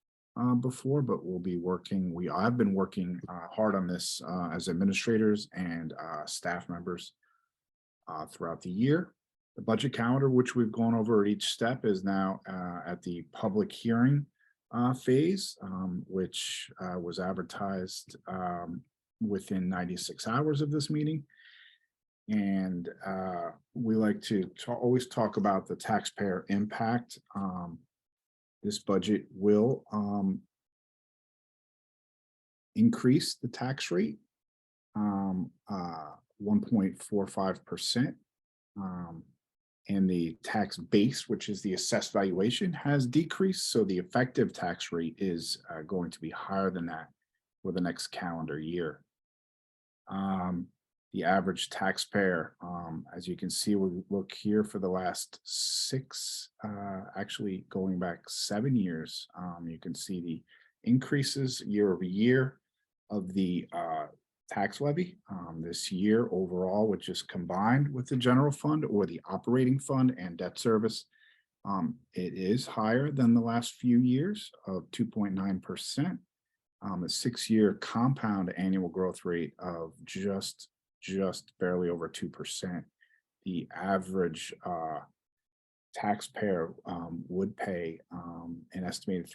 before, but we'll be working. I've been working hard on this as administrators and staff members throughout the year. The budget calendar, which we've gone over at each step, is now at the public hearing phase, which was advertised within 96 hours of this meeting. And we like to always talk about the taxpayer impact. This budget will increase the tax rate 1.45%. And the tax base, which is the assessed valuation, has decreased. So the effective tax rate is going to be higher than that for the next calendar year. The average taxpayer, as you can see, we look here for the last actually going back 7 years, you can see the increases year over year of the tax levy this year overall, which is combined with the general fund or the operating fund and debt service. It is higher than the last few years of 2.9%, a 6-year compound annual growth rate of just barely over 2%. The average taxpayer would pay an estimated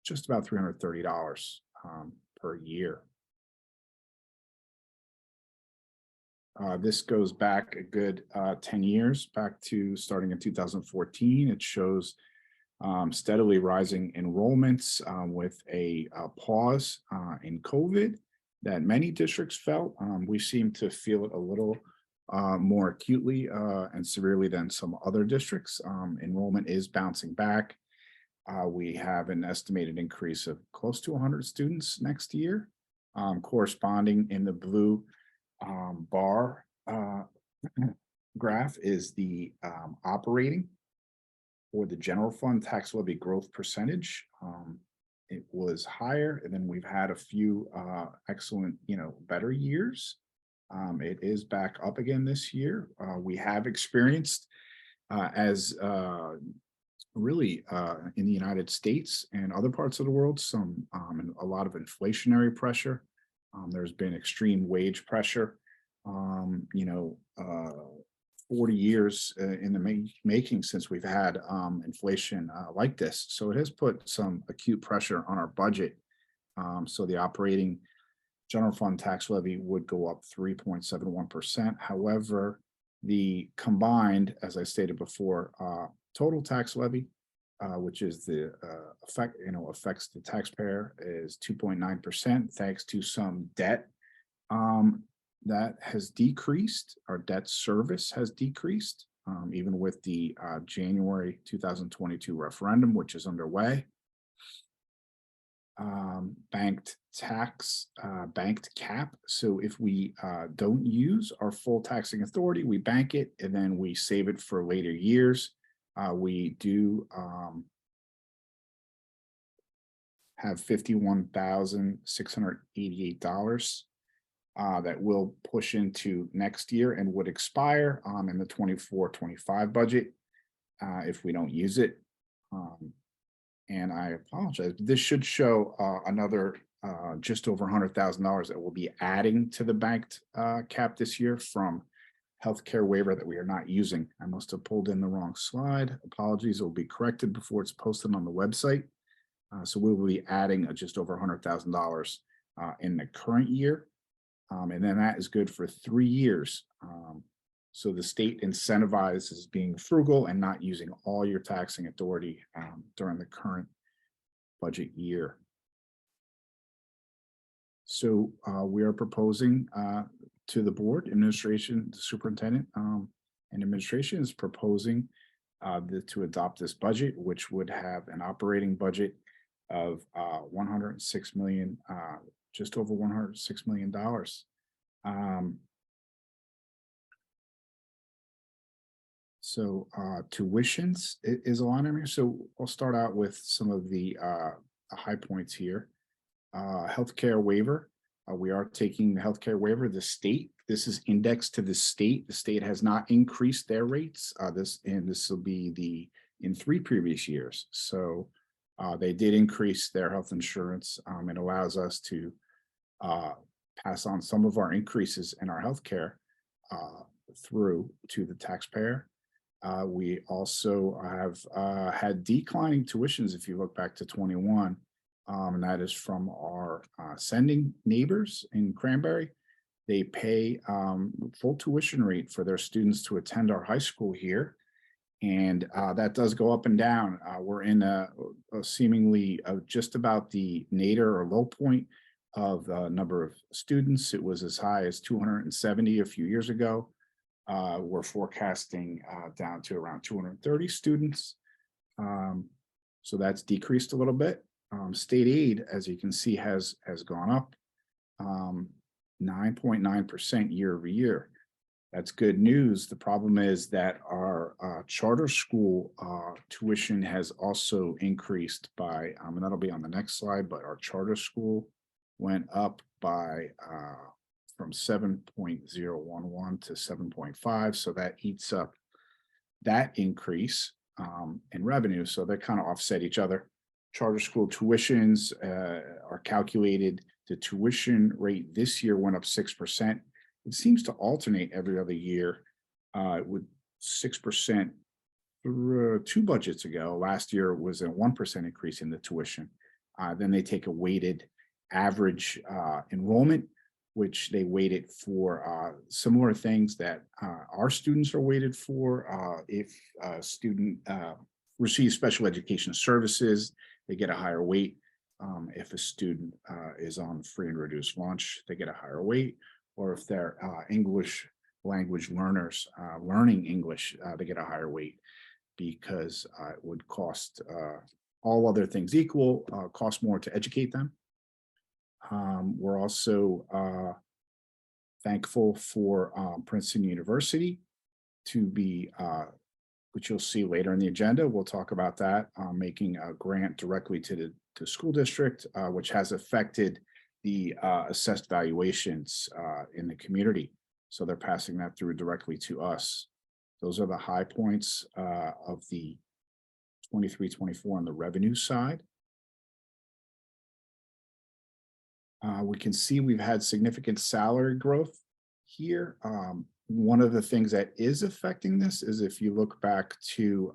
just about $330 per year. This goes back a good 10 years, back to starting in 2014. It shows steadily rising enrollments with a pause in COVID that many districts felt. We seem to feel it a little more acutely and severely than some other districts. Enrollment is bouncing back. We have an estimated increase of close to 100 students next year, corresponding in the blue bar graph is the operating or the general fund tax levy growth percentage. It was higher, and then we've had a few excellent, better years. It is back up again this year. We have experienced as really in the United States and other parts of the world, and a lot of inflationary pressure. There's been extreme wage pressure. 40 years in the making since we've had inflation like this. So it has put some acute pressure on our budget. So the operating general fund tax levy would go up 3.71%. However, the combined, as I stated before, total tax levy, which is the affects the taxpayer, is 2.9%, thanks to some debt that has decreased. Our debt service has decreased, even with the January 2022 referendum, which is underway. Banked tax, banked cap. So if we don't use our full taxing authority, we bank it and then we save it for later years. We do have $51,688 that will push into next year and would expire in the 24-25 budget if we don't use it. And I apologize, but this should show another just over $100,000 that we'll be adding to the banked cap this year from healthcare waiver that we are not using. I must have pulled in the wrong slide. Apologies, it will be corrected before it's posted on the website. So we will be adding just over $100,000 in the current year. And then that is good for 3 years. So the state incentivizes being frugal and not using all your taxing authority during the current budget year. So we are proposing to the board, administration, the superintendent and administration is proposing to adopt this budget, which would have an operating budget of 106 million, just over $106 million. So tuitions is a line in here. So I'll start out with some of the high points here. Healthcare waiver. We are taking the healthcare waiver. The state, this is indexed to the state. The state has not increased their rates. This will be in 3 previous years. So they did increase their health insurance. It allows us to pass on some of our increases in our healthcare through to the taxpayer. We also have had declining tuitions if you look back to 21, and that is from our sending neighbors in Cranberry. They pay full tuition rate for their students to attend our high school here, and that does go up and down. We're in a seemingly just about the nadir or low point of the number of students. It was as high as 270 a few years ago. We're forecasting down to around 230 students. So that's decreased a little bit. State aid, as you can see, has gone up 9.9% year over year. That's good news. The problem is that our charter school tuition has also increased by, and that'll be on the next slide, but our charter school went up by from 7.011 to 7.5. So that eats up that increase in revenue. So they kind of offset each other. Charter school tuitions are calculated. The tuition rate this year went up 6%. It seems to alternate every other year with 6% through 2 budgets ago. Last year it was a 1% increase in the tuition. Then they take a weighted average enrollment, which they weighted for similar things that our students are weighted for. If a student receives special education services, they get a higher weight. If a student is on free and reduced lunch, they get a higher weight. Or if they're English language learners learning English, they get a higher weight because it would cost all other things equal, cost more to educate them. We're also thankful for Princeton University to be, which you'll see later in the agenda. We'll talk about that, making a grant directly to the school district, which has affected the assessed valuations in the community. So they're passing that through directly to us. Those are the high points of the 23-24 on the revenue side. We can see we've had significant salary growth here. One of the things that is affecting this is if you look back to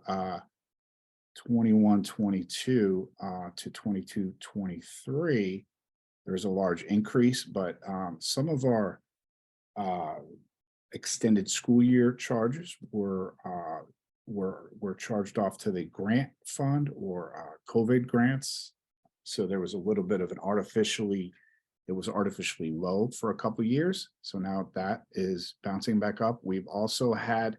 21-22 to 22-23, there's a large increase, but some of our extended school year charges were charged off to the grant fund or COVID grants. So there was a little bit of it was artificially low for a couple of years. So now that is bouncing back up. We've also had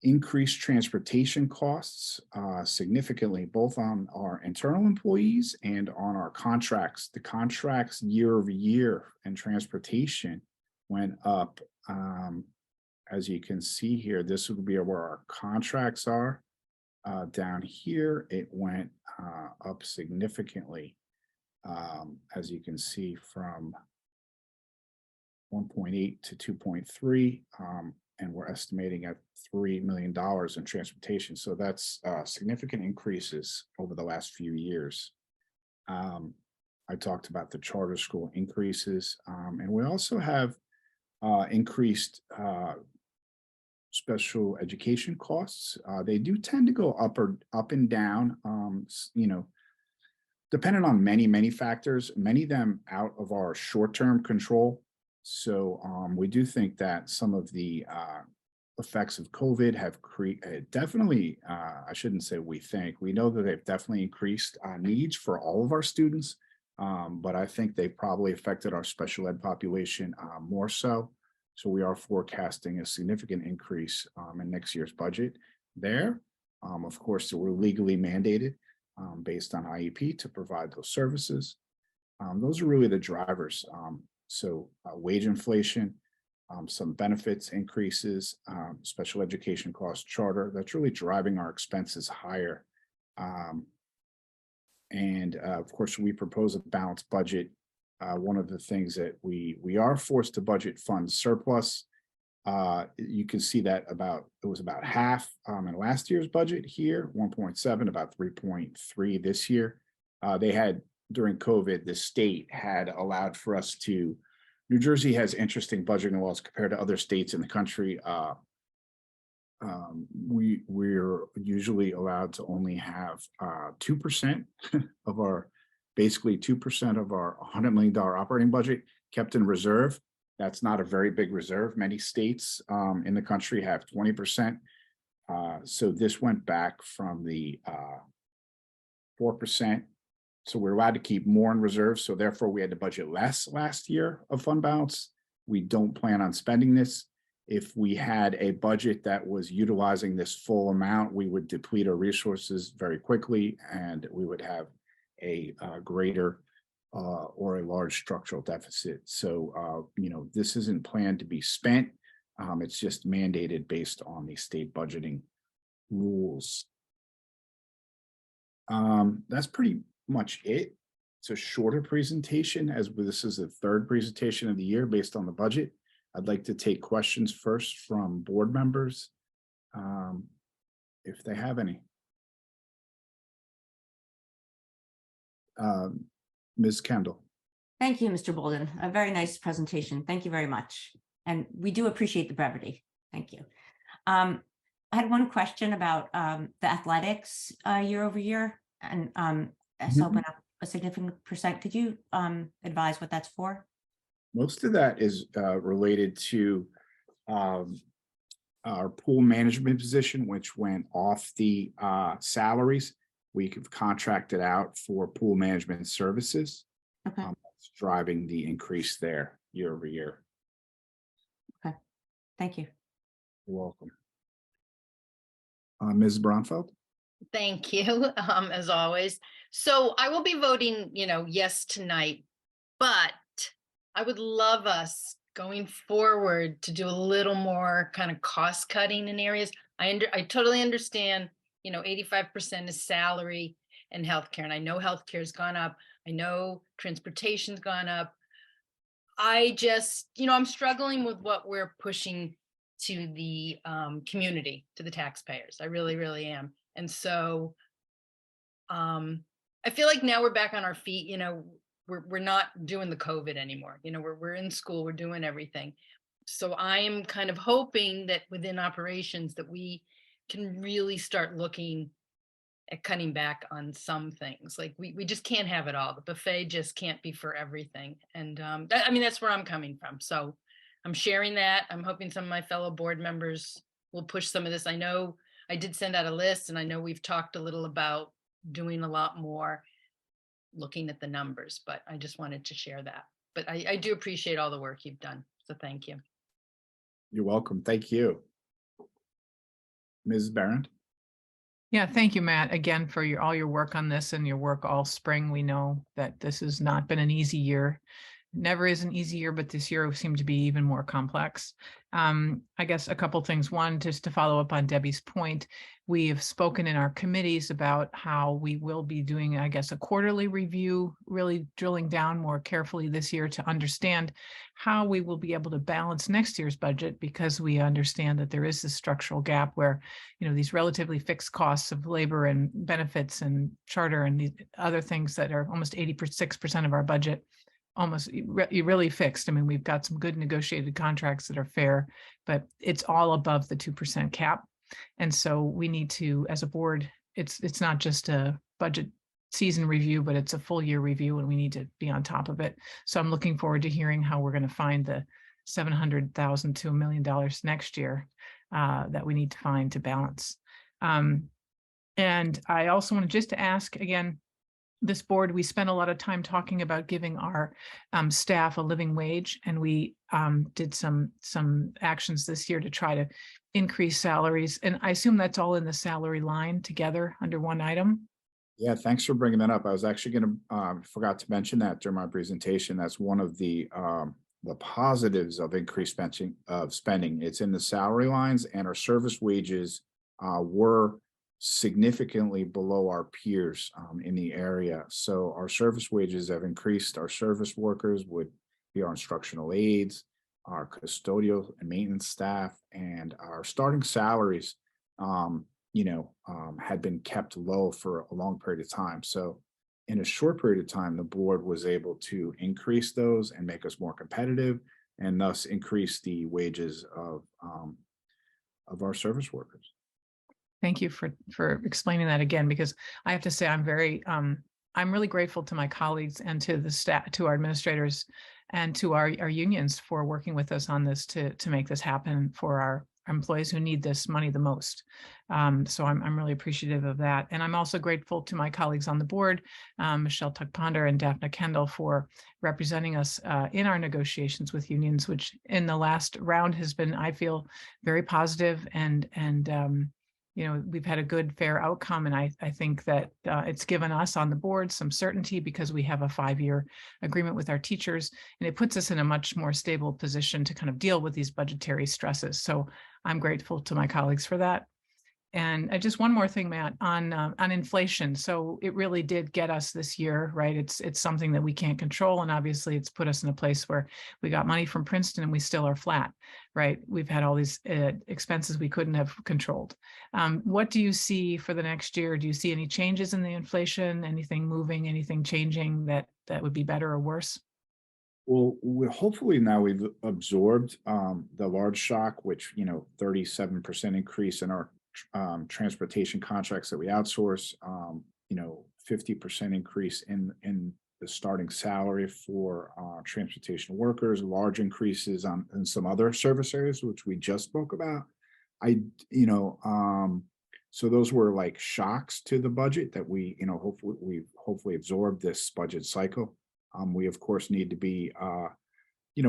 increased transportation costs significantly, both on our internal employees and on our contracts. The contracts year over year and transportation went up. As you can see here, this would be where our contracts are. Down here, it went up significantly. As you can see, from 1.8 to 2.3, and we're estimating at $3 million in transportation. So that's significant increases over the last few years. I talked about the charter school increases, and we also have increased special education costs. They do tend to go up and down, depending on many factors, many of them out of our short-term control. So we do think that some of the effects of COVID have definitely, I shouldn't say we think, we know that they've definitely increased needs for all of our students, but I think they probably affected our special ed population more so. So we are forecasting a significant increase in next year's budget there. Of course, we're legally mandated based on IEP to provide those services. Those are really the drivers. So wage inflation, some benefits increases, special education costs, charter, that's really driving our expenses higher. And of course, we propose a balanced budget. One of the things that we are forced to budget fund surplus. You can see that it was about half in last year's budget here, 1.7, about 3.3 this year. They had, during COVID, the state had allowed for us to, New Jersey has interesting budgeting laws compared to other states in the country. We're usually allowed to only have 2% of our, basically 2% of our $100 million operating budget kept in reserve. That's not a very big reserve. Many states in the country have 20%. So this went back from the 4%. So we're allowed to keep more in reserve. So therefore we had to budget less last year of fund balance. We don't plan on spending this. If we had a budget that was utilizing this full amount, we would deplete our resources very quickly and we would have a greater or a large structural deficit. So, this isn't planned to be spent. It's just mandated based on the state budgeting rules. That's pretty much it. It's a shorter presentation, as this is the third presentation of the year based on the budget. I'd like to take questions first from board members, if they have any. Ms. Kendall. Thank you, Mr. Bolden. A very nice presentation. Thank you very much. And we do appreciate the brevity. Thank you. I had one question about the athletics year over year, and it's opened up a significant percent. Could you advise what that's for? Most of that is related to our pool management position, which went off the salaries. We've contracted out for pool management services. Okay. That's driving the increase there year over year. Okay. Thank you. You're welcome. Ms. Bronfeld? Thank you, as always. So I will be voting, yes tonight, but I would love us going forward to do a little more kind of cost cutting in areas. I totally understand, 85% is salary and healthcare. And I know healthcare has gone up. I know transportation's gone up. I just, I'm struggling with what we're pushing to the community, to the taxpayers. I really, really am. And so I feel like now we're back on our feet. We're not doing the COVID anymore. We're in school, we're doing everything. So I am kind of hoping that within operations that we can really start looking at cutting back on some things. Like we just can't have it all. The buffet just can't be for everything. And that's where I'm coming from. So I'm sharing that. I'm hoping some of my fellow board members will push some of this. I know I did send out a list, and I know we've talked a little about doing a lot more looking at the numbers, but I just wanted to share that. But I do appreciate all the work you've done. So thank you. You're welcome. Thank you. Ms. Barron? Yeah, thank you, Matt, again, for all your work on this and your work all spring. We know that this has not been an easy year. Never is an easy year, but this year seemed to be even more complex. I guess a couple things. One, just to follow up on Debbie's point, we have spoken in our committees about how we will be doing, I guess, a quarterly review, really drilling down more carefully this year to understand how we will be able to balance next year's budget, because we understand that there is this structural gap where, these relatively fixed costs of labor and benefits and charter and these other things that are almost 86% of our budget, almost really fixed. I mean, we've got some good negotiated contracts that are fair, but it's all above the 2% cap. And so we need to, as a board, it's not just a budget season review, but it's a full year review, and we need to be on top of it. So I'm looking forward to hearing how we're going to find the $700,000 to $1 million next year that we need to find to balance. And I also want to just ask again, this board, we spent a lot of time talking about giving our staff a living wage, and we did some actions this year to try to increase salaries. And I assume that's all in the salary line together under one item. Yeah, thanks for bringing that up. I was actually going to forgot to mention that during my presentation. That's one of the positives of increased spending. It's in the salary lines, and our service wages were significantly below our peers in the area. So our service wages have increased. Our service workers would be our instructional aides, our custodial and maintenance staff, and our starting salaries, had been kept low for a long period of time. So in a short period of time, the board was able to increase those and make us more competitive, and thus increase the wages of our service workers. Thank you for explaining that again, because I have to say I'm really grateful to my colleagues and to the staff, to our administrators, and to our unions for working with us on this to make this happen for our employees who need this money the most. So I'm really appreciative of that. And I'm also grateful to my colleagues on the board, Michelle Tuck-Ponder and Daphne Kendall, for representing us in our negotiations with unions, which in the last round has been, I feel, very positive, and we've had a good, fair outcome. And I think that it's given us on the board some certainty, because we have a 5-year agreement with our teachers, and it puts us in a much more stable position to kind of deal with these budgetary stresses. So I'm grateful to my colleagues for that. And just one more thing, Matt, on inflation. So it really did get us this year, right? It's something that we can't control. And obviously it's put us in a place where we got money from Princeton and we still are flat, right? We've had all these expenses we couldn't have controlled. What do you see for the next year? Do you see any changes in the inflation, anything moving, anything changing that would be better or worse? Well, hopefully now we've absorbed the large shock, which, 37% increase in our transportation contracts that we outsource, 50% increase in the starting salary for transportation workers, large increases in some other service areas, which we just spoke about. So those were like shocks to the budget that we, hopefully absorbed this budget cycle. We of course need to be,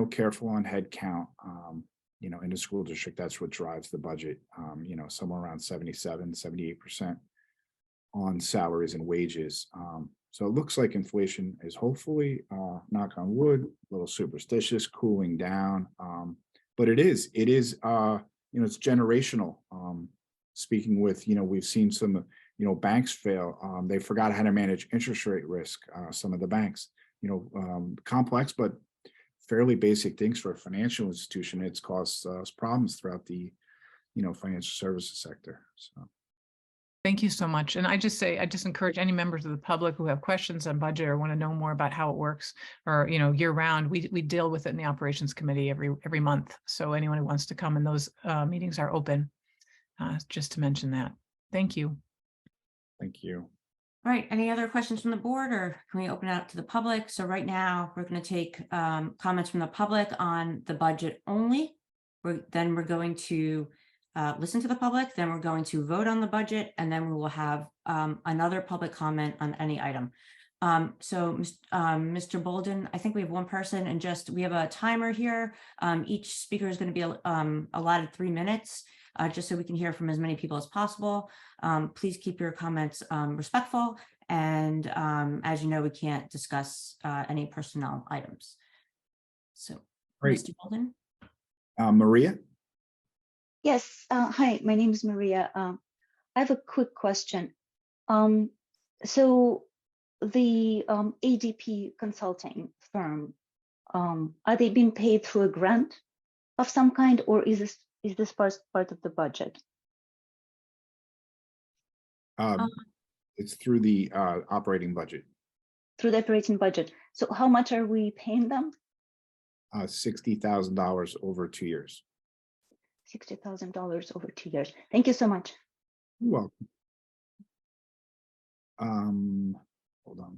careful on headcount. In the school district, that's what drives the budget, somewhere around 77, 78% on salaries and wages. So it looks like inflation is hopefully, knock on wood, a little superstitious, cooling down. But it is, it's generational. Speaking with, we've seen some, banks fail. They forgot how to manage interest rate risk. Some of the banks, complex, but fairly basic things for a financial institution. It's caused us problems throughout the, financial services sector. So. Thank you so much. And I just encourage any members of the public who have questions on budget or want to know more about how it works or, year round, we deal with it in the operations committee every month. So anyone who wants to come, and those meetings are open, just to mention that. Thank you. Thank you. All right, any other questions from the board, or can we open it up to the public? So right now, we're going to take comments from the public on the budget only. Then we're going to listen to the public, then we're going to vote on the budget, and then we will have another public comment on any item. Mr. Bolden, I think we have one person, and we have a timer here. Each speaker is going to be allotted 3 minutes, just so we can hear from as many people as possible. Please keep your comments respectful, and as you know, we can't discuss any personnel items. So, Great. Mr. Bolden. Maria? Yes, hi, my name is Maria. I have a quick question. So the ADP consulting firm, are they being paid through a grant of some kind, or is this part of the budget? It's through the operating budget. Through the operating budget. So how much are we paying them? $60,000 over 2 years. $60,000 over 2 years. Thank you so much. You're welcome. Hold on.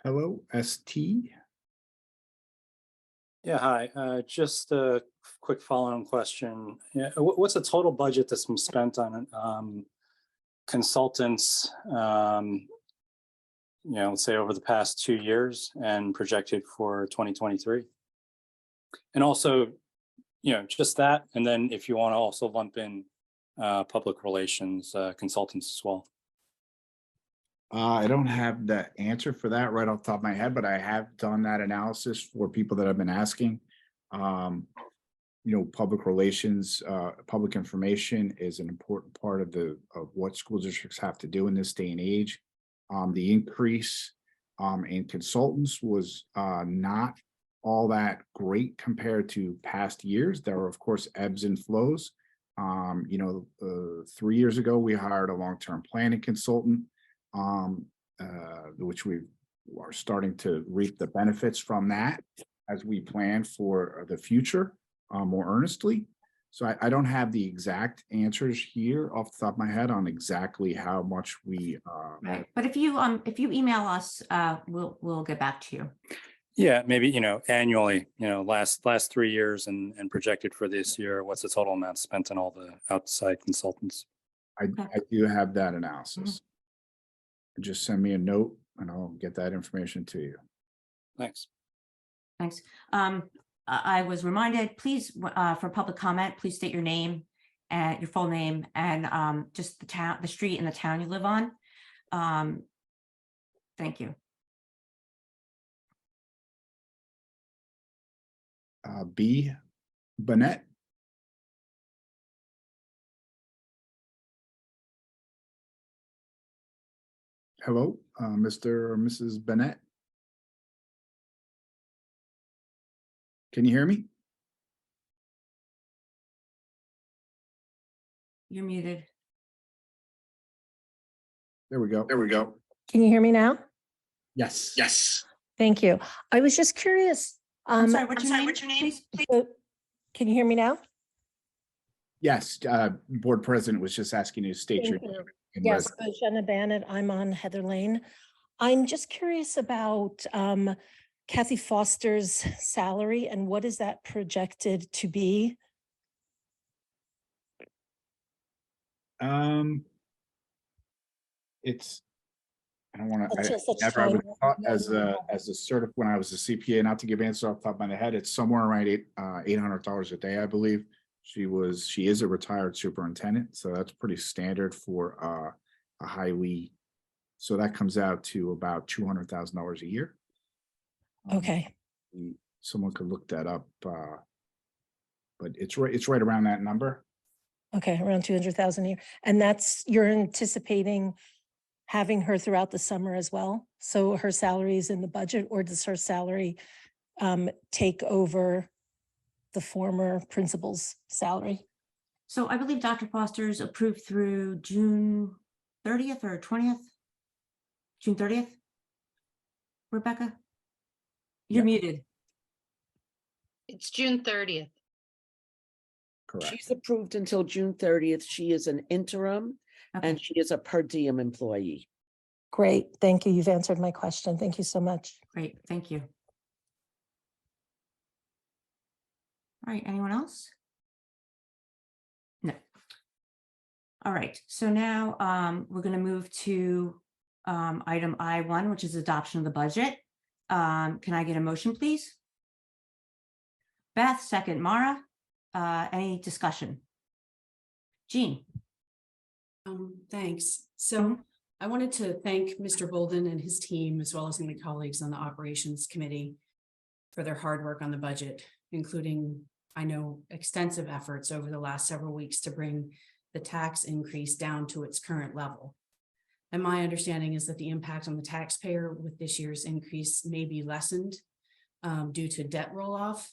Hello, ST. Yeah, hi. Just a quick follow-on question. Yeah, what's the total budget that's been spent on consultants, let's say over the past 2 years and projected for 2023? And also, just that, and then if you want to also lump in public relations consultants as well. I don't have the answer for that right off the top of my head, but I have done that analysis for people that have been asking. Public relations, public information is an important part of what school districts have to do in this day and age. The increase in consultants was not all that great compared to past years. There are, of course, ebbs and flows. 3 years ago, we hired a long-term planning consultant, which we are starting to reap the benefits from that as we plan for the future more earnestly. So I don't have the exact answers here off the top of my head on exactly how much we. Right, but if you email us, we'll get back to you. Yeah, maybe, annually, last 3 years and projected for this year, what's the total amount spent on all the outside consultants? I do have that analysis. Just send me a note and I'll get that information to you. Thanks. Thanks. I was reminded, please, for public comment, please state your name and your full name and just the street and the town you live on. Thank you. B. Bennett. Hello, Mr. or Mrs. Bennett. Can you hear me? You're muted. There we go. There we go. Can you hear me now? Yes. Yes. Thank you. I was just curious. I'm sorry, what's your name? Please. Can you hear me now? Yes, board president was just asking you to state your Thank you. name. and Yes, residence. Jenna Bannett. I'm on Heather Lane. I'm just curious about Kathy Foster's salary and what is that projected to be? It's I don't want That's to, just such never, I was fine. taught as a when I was a CPA, not to give answers off the top of my head, it's somewhere around $800 a day, I believe. She is a retired superintendent, so that's pretty standard for a highway. So that comes out to about $200,000 a year. Okay, Someone could look that up, but it's right around that number. okay, around 200,000 a year. And you're anticipating having her throughout the summer as well? So her salary is in the budget, or does her salary take over the former principal's salary? So I believe Dr. Foster's approved through June 30th or 20th? June 30th? Rebecca? You're muted. It's June 30th. Correct. She's approved until June 30th. She is an interim and she is a per diem employee. Great, thank you. You've answered my question. Thank you so much. Great, thank you. All right, anyone else? No. All right, so now we're going to move to item I1, which is adoption of the budget. Can I get a motion, please? Beth, second. Mara, any discussion? Jean? Thanks. So I wanted to thank Mr. Bolden and his team, as well as my colleagues on the Operations Committee, for their hard work on the budget, including, I know, extensive efforts over the last several weeks to bring the tax increase down to its current level. And my understanding is that the impact on the taxpayer with this year's increase may be lessened due to debt roll-off.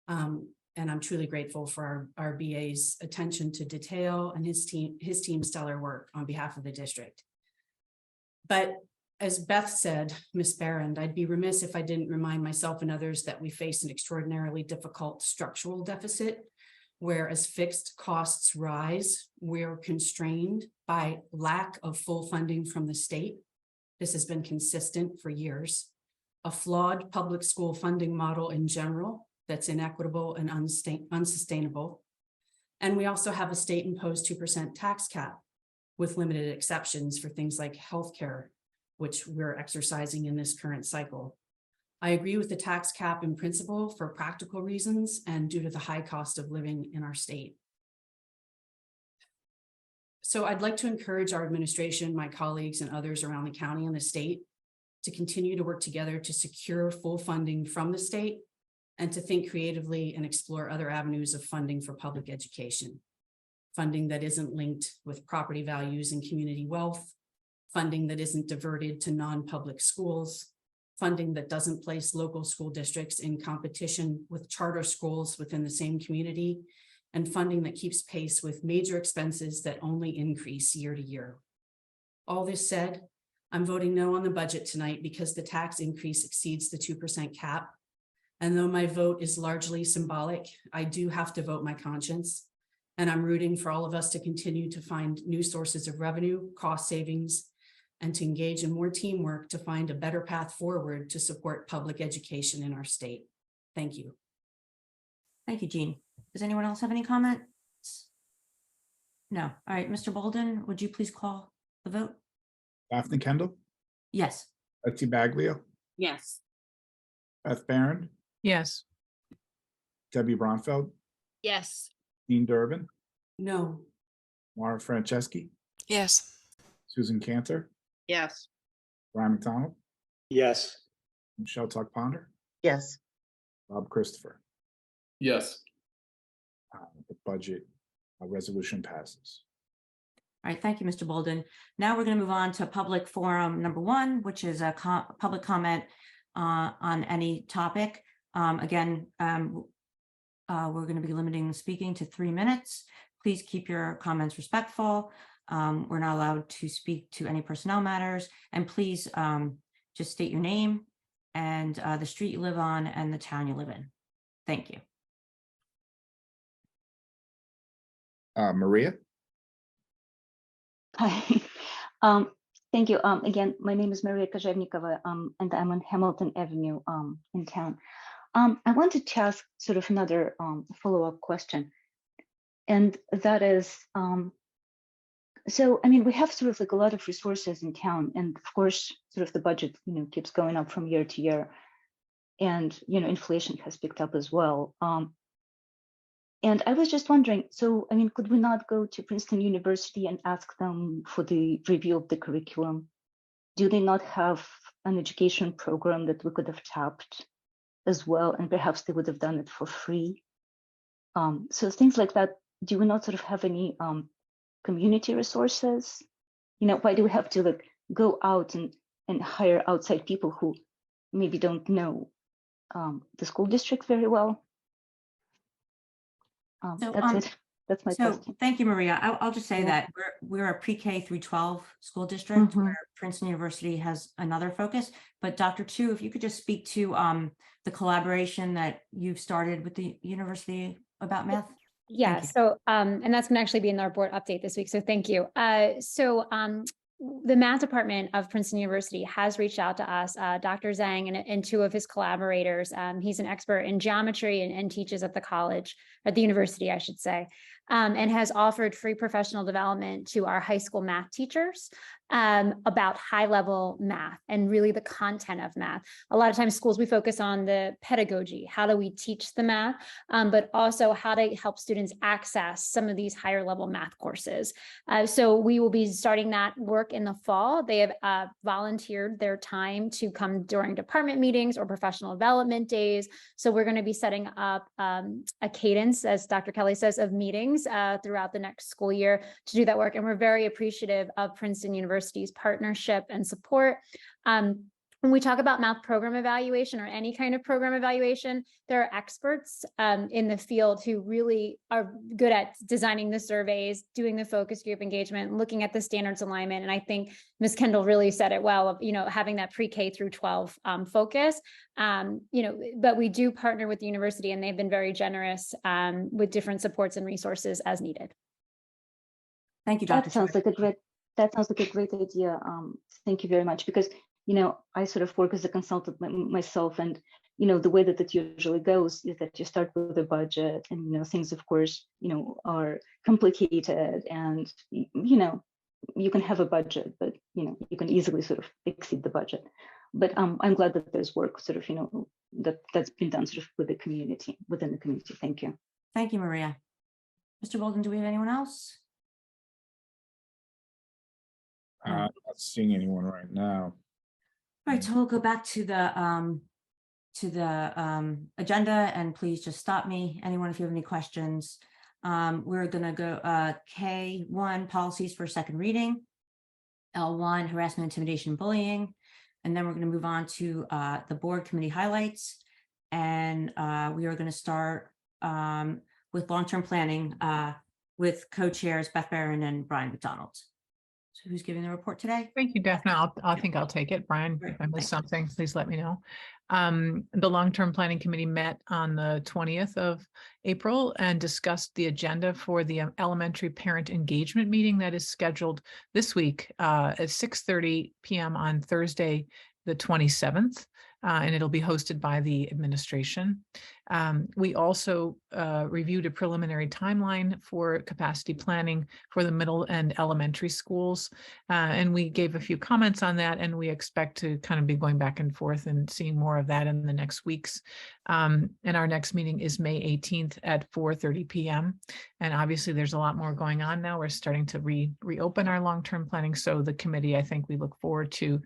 And I'm truly grateful for our BA's attention to detail and his team's stellar work on behalf of the district. But as Beth said, Ms. Barron, I'd be remiss if I didn't remind myself and others that we face an extraordinarily difficult structural deficit, where as fixed costs rise, we're constrained by lack of full funding from the state. This has been consistent for years. A flawed public school funding model in general that's inequitable and unsustainable. And we also have a state-imposed 2% tax cap with limited exceptions for things like healthcare, which we're exercising in this current cycle. I agree with the tax cap in principle for practical reasons and due to the high cost of living in our state. So I'd like to encourage our administration, my colleagues, and others around the county and the state to continue to work together to secure full funding from the state and to think creatively and explore other avenues of funding for public education. Funding that isn't linked with property values and community wealth, funding that isn't diverted to non-public schools, funding that doesn't place local school districts in competition with charter schools within the same community, and funding that keeps pace with major expenses that only increase year to year. All this said, I'm voting no on the budget tonight because the tax increase exceeds the 2% cap. And though my vote is largely symbolic, I do have to vote my conscience. And I'm rooting for all of us to continue to find new sources of revenue, cost savings, and to engage in more teamwork to find a better path forward to support public education in our state. Thank you. Thank you, Jean. Does anyone else have any comments? No. All right, Mr. Bolden, would you please call the vote? Daphne Kendall, Yes. Betsy Baglio, Yes. Beth Barron, Yes. Debbie Bronfeld, Yes. Dean Durbin, No. Mara Franceschi, Yes. Susan Cantor, Yes. Ryan McDonald, Yes. Michelle Tuck Ponder, Yes. Bob Christopher. Yes. The budget resolution passes. All right, thank you, Mr. Bolden. Now we're going to move on to public forum number 1, which is a public comment on any topic. Again, we're going to be limiting the speaking to 3 minutes. Please keep your comments respectful. We're not allowed to speak to any personnel matters, and please just state your name and the street you live on and the town you live in. Thank you. Maria? Hi. Thank you. Again, my name is Maria Kozhevnikova, and I'm on Hamilton Avenue in town. I wanted to ask sort of another follow-up question, and that is, So, I mean, we have sort of like a lot of resources in town, and of course, sort of the budget, keeps going up from year to year, and inflation has picked up as well. And I was just wondering, so I mean, could we not go to Princeton University and ask them for the review of the curriculum? Do they not have an education program that we could have tapped as well, and perhaps they would have done it for free? So things like that. Do we not sort of have any community resources? Why do we have to like go out and hire outside people who maybe don't know the school district very well? That's it. That's my question. Thank you, Maria. I'll just say that we're a pre-K through 12 school district where Princeton University has another focus. But Dr. Tu, if you could just speak to the collaboration that you've started with the university about math. Yeah, so and that's going to actually be in our board update this week. So thank you. The math department of Princeton University has reached out to us, Dr. Zhang and two of his collaborators. He's an expert in geometry and teaches at the college, at the university, I should say, and has offered free professional development to our high school math teachers about high level math and really the content of math. A lot of times schools, we focus on the pedagogy. How do we teach the math, but also how to help students access some of these higher level math courses. So we will be starting that work in the fall. They have volunteered their time to come during department meetings or professional development days. So we're going to be setting up a cadence, as Dr. Kelly says, of meetings throughout the next school year to do that work. And we're very appreciative of Princeton University's partnership and support. When we talk about math program evaluation or any kind of program evaluation, there are experts in the field who really are good at designing the surveys, doing the focus group engagement, looking at the standards alignment. And I think Ms. Kendall really said it well, of having that pre-K through 12 focus. But we do partner with the university, and they've been very generous with different supports and resources as needed. Thank you, Dr. That sounds like a great idea. Thank you very much, because I sort of work as a consultant myself, and the way that it usually goes is that you start with a budget, and things, of course, are complicated, and you can have a budget, but you can easily sort of exceed the budget. But I'm glad that there's work sort of that's been done sort of with the community, within the community. Thank you. Thank you, Maria. Mr. Bolden, do we have anyone else? I'm not seeing anyone right now. All right, so we'll go back to the agenda, and please just stop me. Anyone, if you have any questions. We're gonna go K1 policies for second reading, L1 harassment, intimidation, bullying, and then we're going to move on to the board committee highlights, and we are going to start with long-term planning with co-chairs Beth Barron and Brian McDonald. So who's giving the report today? Thank you, Daphne. I think I'll take it. Brian, if I missed something, please let me know. The Long-Term Planning Committee met on the 20th of April and discussed the agenda for the elementary parent engagement meeting that is scheduled this week at 6:30 p.m. on Thursday, the 27th. And it'll be hosted by the administration. We also reviewed a preliminary timeline for capacity planning for the middle and elementary schools. And we gave a few comments on that, and we expect to kind of be going back and forth and seeing more of that in the next weeks. And our next meeting is May 18th at 4:30 p.m. And obviously there's a lot more going on now. We're starting to reopen our long-term planning. So the committee, I think we look forward to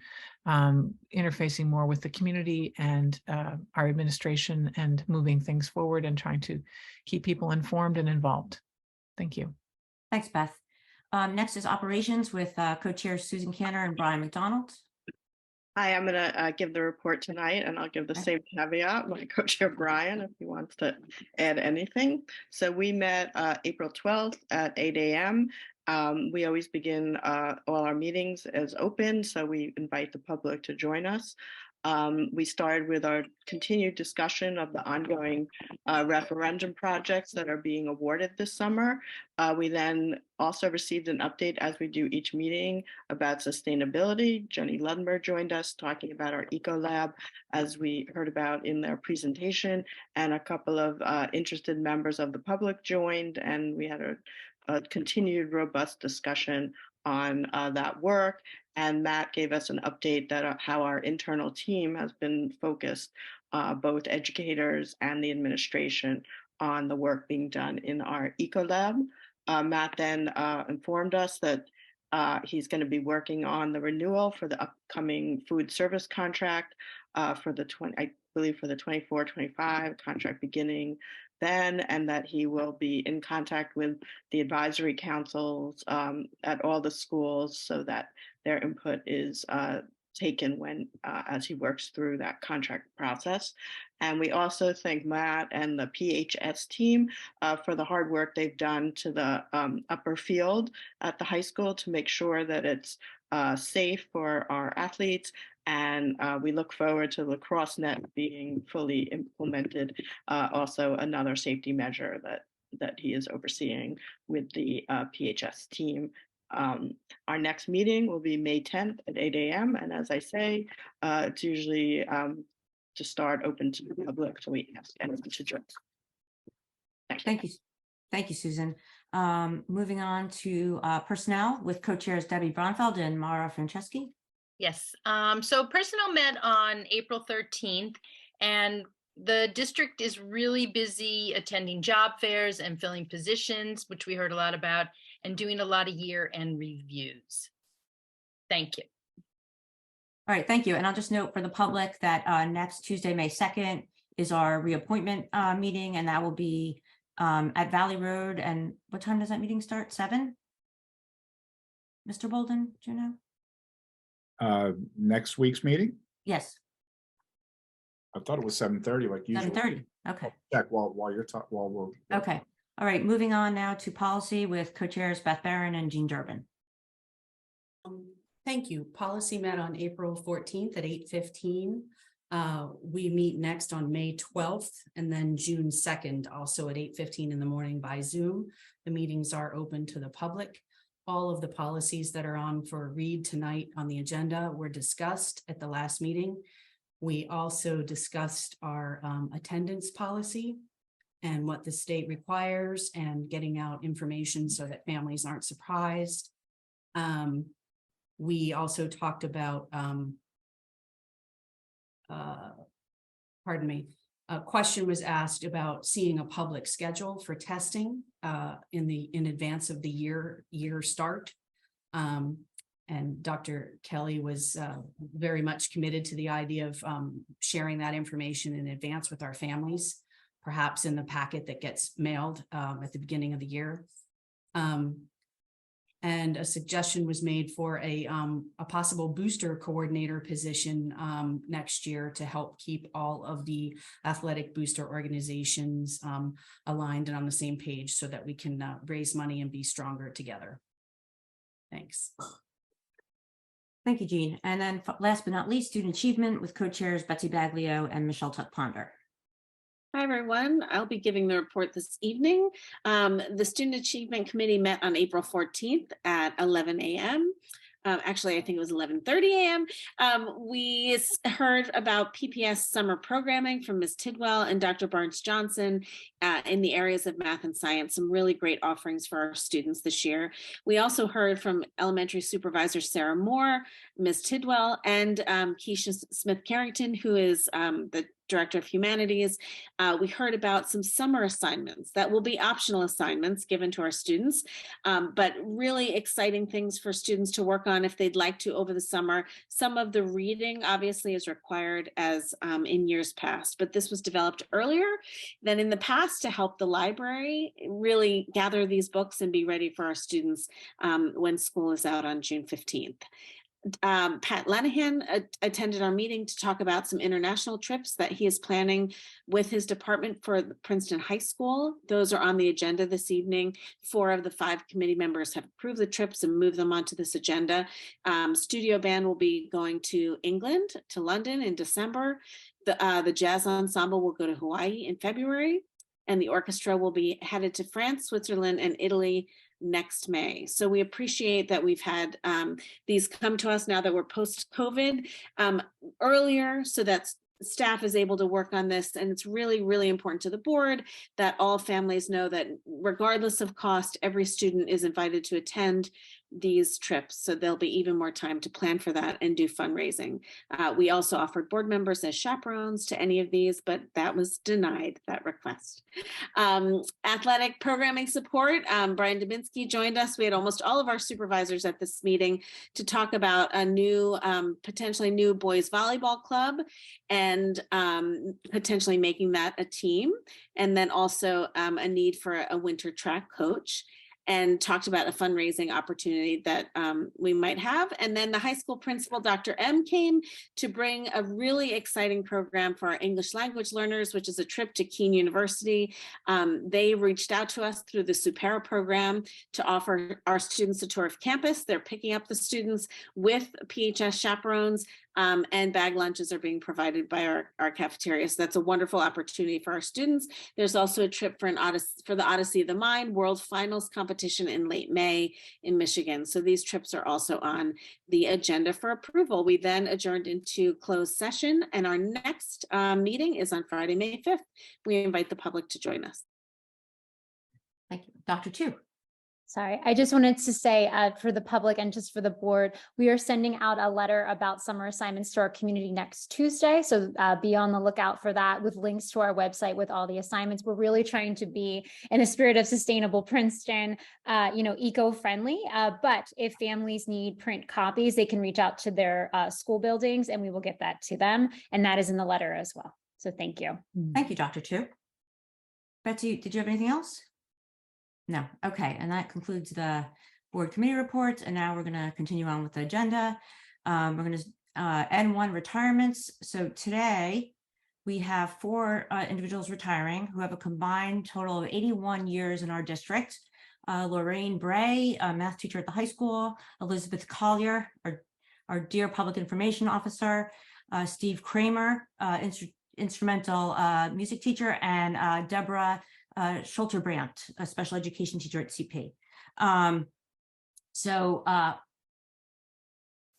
interfacing more with the community and our administration and moving things forward and trying to keep people informed and involved. Thank you. Thanks, Beth. Next is operations with co-chairs Susan Cantor and Brian McDonald. Hi, I'm going to give the report tonight, and I'll give the same caveat, my co-chair Brian, if he wants to add anything. So we met April 12th at 8 a.m. We always begin all our meetings as open, so we invite the public to join us. We started with our continued discussion of the ongoing referendum projects that are being awarded this summer. We then also received an update, as we do each meeting, about sustainability. Jenny Luddenberg joined us talking about our Eco Lab, as we heard about in their presentation, and a couple of interested members of the public joined, and we had a a continued robust discussion on that work. And Matt gave us an update that how our internal team has been focused, both educators and the administration, on the work being done in our Ecolab. Matt then informed us that he's going to be working on the renewal for the upcoming food service contract for the 24-25 contract beginning then, and that he will be in contact with the advisory councils at all the schools so that their input is taken when as he works through that contract process. And we also thank Matt and the PHS team for the hard work they've done to the upper field at the high school to make sure that it's safe for our athletes. And we look forward to lacrosse net being fully implemented. Also another safety measure that he is overseeing with the PHS team. Our next meeting will be May 10th at 8 a.m. And as I say, it's usually to start open to the public, so we ask anyone to join. Thank you. Thank you, Susan. Moving on to personnel with co-chairs Debbie Bronfeld and Mara Franceschi. Yes, so personnel met on April 13th, and the district is really busy attending job fairs and filling positions, which we heard a lot about, and doing a lot of year-end reviews. Thank you. All right, thank you. And I'll just note for the public that next Tuesday, May 2nd is our reappointment meeting, and that will be at Valley Road. And what time does that meeting start? 7? Mr. Bolden, do you know? Next week's meeting? Yes, I thought it was 7:30 like usual. 7:30. Okay. Check while you're talking, while we're. Okay. All right. Moving on now to policy with co-chairs Beth Barron and Jean Durbin. Thank you. Policy met on April 14th at 8:15. We meet next on May 12th and then June 2nd, also at 8:15 in the morning by Zoom. The meetings are open to the public. All of the policies that are on for read tonight on the agenda were discussed at the last meeting. We also discussed our attendance policy and what the state requires and getting out information so that families aren't surprised. We also talked about, pardon me, a question was asked about seeing a public schedule for testing in advance of the year start. And Dr. Kelly was very much committed to the idea of sharing that information in advance with our families, perhaps in the packet that gets mailed at the beginning of the year. And a suggestion was made for a possible booster coordinator position next year to help keep all of the athletic booster organizations aligned and on the same page so that we can raise money and be stronger together. Thanks. Thank you, Jean. And then last but not least, student achievement with co-chairs Betsy Baglio and Michelle Tuck-Ponder. Hi, everyone. I'll be giving the report this evening. The Student Achievement Committee met on April 14th at 11 a.m. Actually, I think it was 11:30 a.m. We heard about PPS summer programming from Ms. Tidwell and Dr. Barnes Johnson in the areas of math and science, some really great offerings for our students this year. We also heard from Elementary Supervisor Sarah Moore, Ms. Tidwell, and Keisha Smith-Carrington, who is the Director of Humanities. We heard about some summer assignments that will be optional assignments given to our students, but really exciting things for students to work on if they'd like to over the summer. Some of the reading obviously is required as in years past, but this was developed earlier than in the past to help the library really gather these books and be ready for our students when school is out on June 15th. Pat Lanahan attended our meeting to talk about some international trips that he is planning with his department for Princeton High School. Those are on the agenda this evening. 4 of the 5 committee members have approved the trips and moved them onto this agenda. Studio Band will be going to England, to London in December. The Jazz Ensemble will go to Hawaii in February, and the orchestra will be headed to France, Switzerland, and Italy next May. So we appreciate that we've had these come to us now that we're post-COVID earlier, so that staff is able to work on this, and it's really, really important to the board that all families know that regardless of cost, every student is invited to attend these trips. So there'll be even more time to plan for that and do fundraising. We also offered board members as chaperones to any of these, but that was denied, that request. Athletic programming support, Brian Dubinsky joined us. We had almost all of our supervisors at this meeting to talk about a new, potentially new boys volleyball club, and potentially making that a team. And then also a need for a winter track coach, and talked about a fundraising opportunity that we might have. And then the high school principal, Dr. M, came to bring a really exciting program for our English language learners, which is a trip to Keene University. They reached out to us through the Supera program to offer our students a tour of campus. They're picking up the students with PHS chaperones, and bag lunches are being provided by our cafeteria. So that's a wonderful opportunity for our students. There's also a trip for the Odyssey of the Mind World Finals competition in late May in Michigan. So these trips are also on the agenda for approval. We then adjourned into closed session, and our next meeting is on Friday, May 5th. We invite the public to join us. Thank you. Dr. Tu. Sorry, I just wanted to say for the public and just for the board, we are sending out a letter about summer assignments to our community next Tuesday. So be on the lookout for that, with links to our website with all the assignments. We're really trying to be in a spirit of sustainable Princeton, eco-friendly. But if families need print copies, they can reach out to their school buildings and we will get that to them. And that is in the letter as well. So thank you. Thank you, Dr. Tu. Betsy, did you have anything else? No. Okay. And that concludes the board committee reports. And now we're going to continue on with the agenda. We're going to N1 retirements. So today we have 4 individuals retiring who have a combined total of 81 years in our district. Lorraine Bray, a math teacher at the high school, Elizabeth Collier, our dear public information officer, Steve Kramer, instrumental music teacher, and Deborah Schulterbrandt, a special education teacher at CP.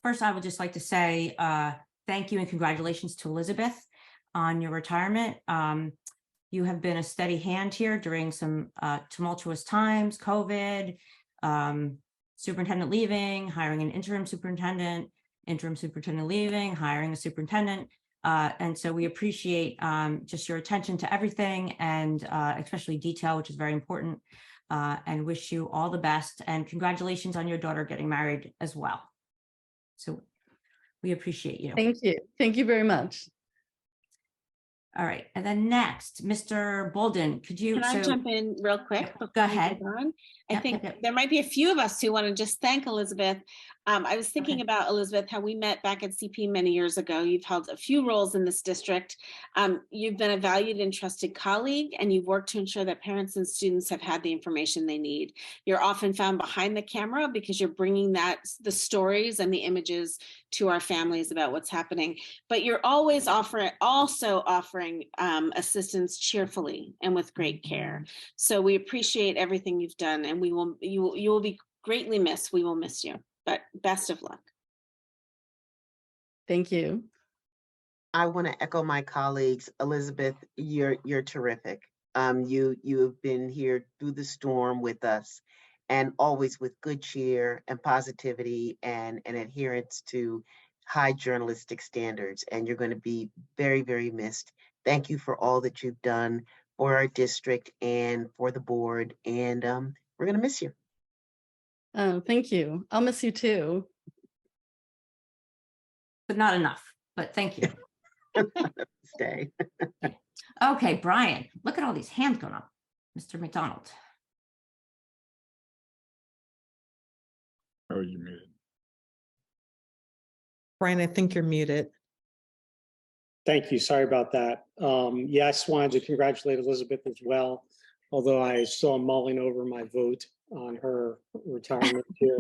First, I would just like to say thank you and congratulations to Elizabeth on your retirement. You have been a steady hand here during some tumultuous times, COVID, superintendent leaving, hiring an interim superintendent leaving, hiring a superintendent. And so we appreciate just your attention to everything, and especially detail, which is very important, and wish you all the best. And congratulations on your daughter getting married as well. So we appreciate you. Thank you. Thank you very much. All right. And then next, Mr. Bolden, could you? Can I jump in real quick? Go ahead. I think there might be a few of us who want to just thank Elizabeth. I was thinking about Elizabeth, how we met back at CP many years ago. You've held a few roles in this district. You've been a valued and trusted colleague, and you've worked to ensure that parents and students have had the information they need. You're often found behind the camera because you're bringing the stories and the images to our families about what's happening. But you're always also offering assistance cheerfully and with great care. So we appreciate everything you've done, and you will be greatly missed. We will miss you. But best of luck. Thank you. I want to echo my colleagues. Elizabeth, you're terrific. You've been here through the storm with us, and always with good cheer and positivity and adherence to high journalistic standards. And you're going to be very, very missed. Thank you for all that you've done for our district and for the board. And we're going to miss you. Oh, thank you. I'll miss you too. But not enough, but thank you. Stay. Okay, Brian, look at all these hands going up. Mr. McDonald. Oh, you muted. Brian, I think you're muted. Thank you. Sorry about that. Yeah, I just wanted to congratulate Elizabeth as well, although I still am mulling over my vote on her retirement here.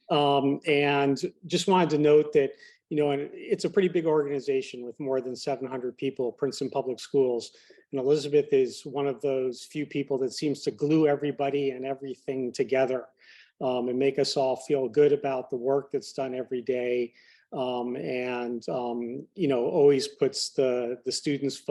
And just wanted to note that, and it's a pretty big organization with more than 700 people, Princeton Public Schools. And Elizabeth is one of those few people that seems to glue everybody and everything together and make us all feel good about the work that's done every day. Always puts the students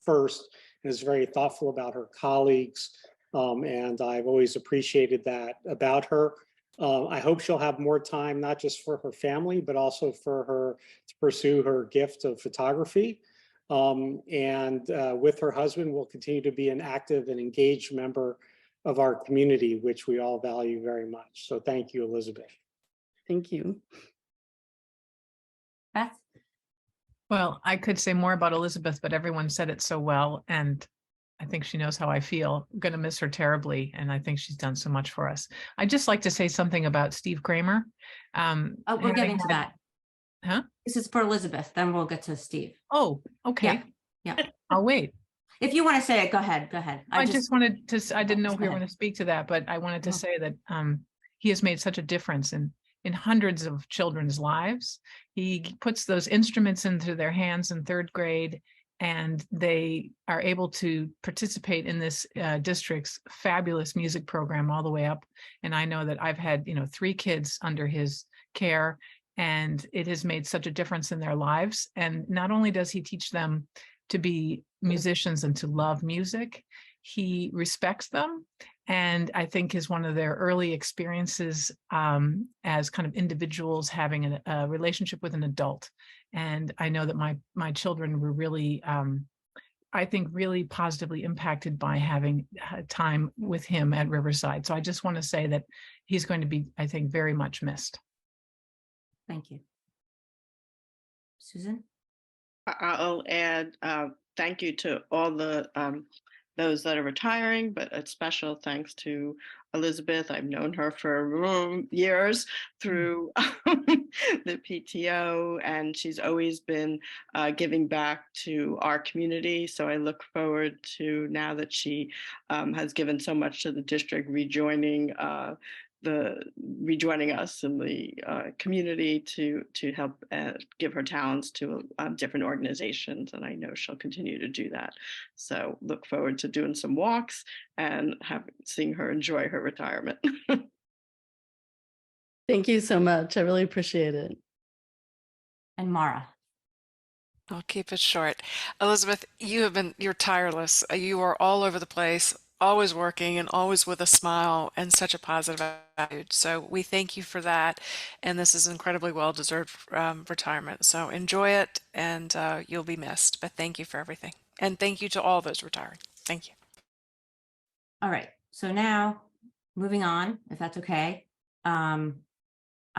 first and is very thoughtful about her colleagues. And I've always appreciated that about her. I hope she'll have more time, not just for her family, but also for her to pursue her gift of photography. With her husband, will continue to be an active and engaged member of our community, which we all value very much. So thank you, Elizabeth. Thank you. Beth? Well, I could say more about Elizabeth, but everyone said it so well. And I think she knows how I feel. I'm going to miss her terribly. And I think she's done so much for us. I'd just like to say something about Steve Kramer. We're getting to that. Huh? This is for Elizabeth, then we'll get to Steve. Oh, okay. Yeah. I'll wait. If you want to say it, go ahead. Go ahead. I just wanted to, I didn't know if we were go going to speak to that, but I wanted to Oh. say that he has made such a difference in hundreds of children's lives. He puts those instruments into their hands in third grade, and they are able to participate in this district's fabulous music program all the way up. And I know that I've had, 3 kids under his care, and it has made such a difference in their lives. And not only does he teach them to be musicians and to love music, he respects them. And I think is one of their early experiences as kind of individuals having a relationship with an adult. And I know that my children were really, I think, really positively impacted by having time with him at Riverside. So I just want to say that he's going to be, I think, very much missed. Thank you. Susan? I'll add thank you to all the those that are retiring, but a special thanks to Elizabeth. I've known her for years through the PTO, and she's always been giving back to our community. So I look forward to, now that she has given so much to the district, rejoining us in the community to help give her talents to different organizations, and I know she'll continue to do that. So look forward to doing some walks and seeing her enjoy her retirement. Thank you so much. I really appreciate it. And Mara? I'll keep it short. Elizabeth, you're tireless. You are all over the place, always working and always with a smile and such a positive attitude. So we thank you for that. And this is incredibly well-deserved retirement. So enjoy it, and you'll be missed. But thank you for everything. And thank you to all those retiring. Thank you. All right. So now moving on, if that's okay.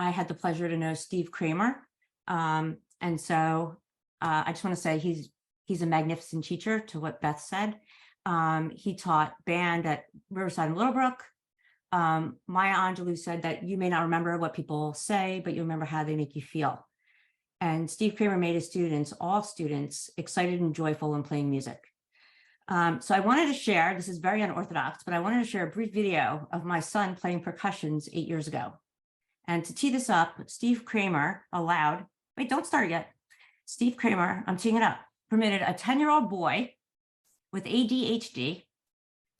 I had the pleasure to know Steve Kramer. And so I just want to say he's a magnificent teacher, to what Beth said. He taught band at Riverside and Littlebrook. Maya Angelou said that you may not remember what people say, but you remember how they make you feel. And Steve Kramer made his students, all students, excited and joyful in playing music. So I wanted to share, this is very unorthodox, but I wanted to share a brief video of my son playing percussions 8 years ago. And to tee this up, Steve Kramer allowed, wait, don't start yet. Steve Kramer, I'm teeing it up, permitted a 10-year-old boy with ADHD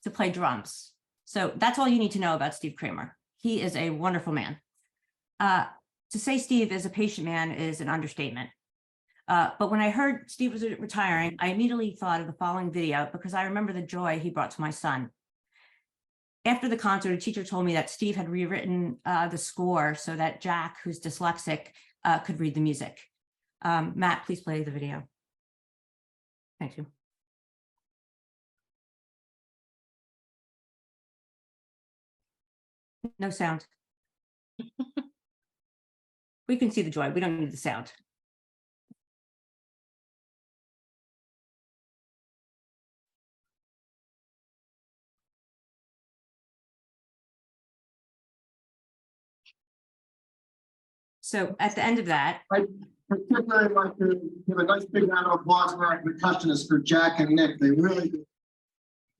to play drums. So that's all you need to know about Steve Kramer. He is a wonderful man. To say Steve is a patient man is an understatement. But when I heard Steve was retiring, I immediately thought of the following video because I remember the joy he brought to my son. After the concert, a teacher told me that Steve had rewritten the score so that Jack, who's dyslexic, could read the music. Matt, please play the video. Thank you. No sound. We can see the joy. We don't need the sound. So at the end of that, I'd particularly like to give a nice big round of applause for our percussionists, for Jack and Nick. They really did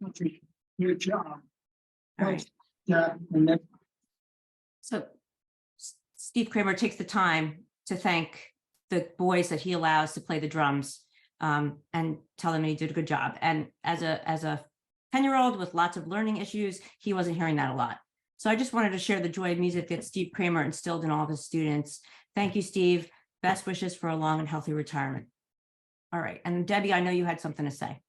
such a good job. Thanks, Jack and Nick. So Steve Kramer takes the time to thank the boys that he allows to play the drums and tell them he did a good job. And as a 10-year-old with lots of learning issues, he wasn't hearing that a lot. So I just wanted to share the joy of music that Steve Kramer instilled in all of his students. Thank you, Steve. Best wishes for a long and healthy retirement. All right, and Debbie, I know you had something to say.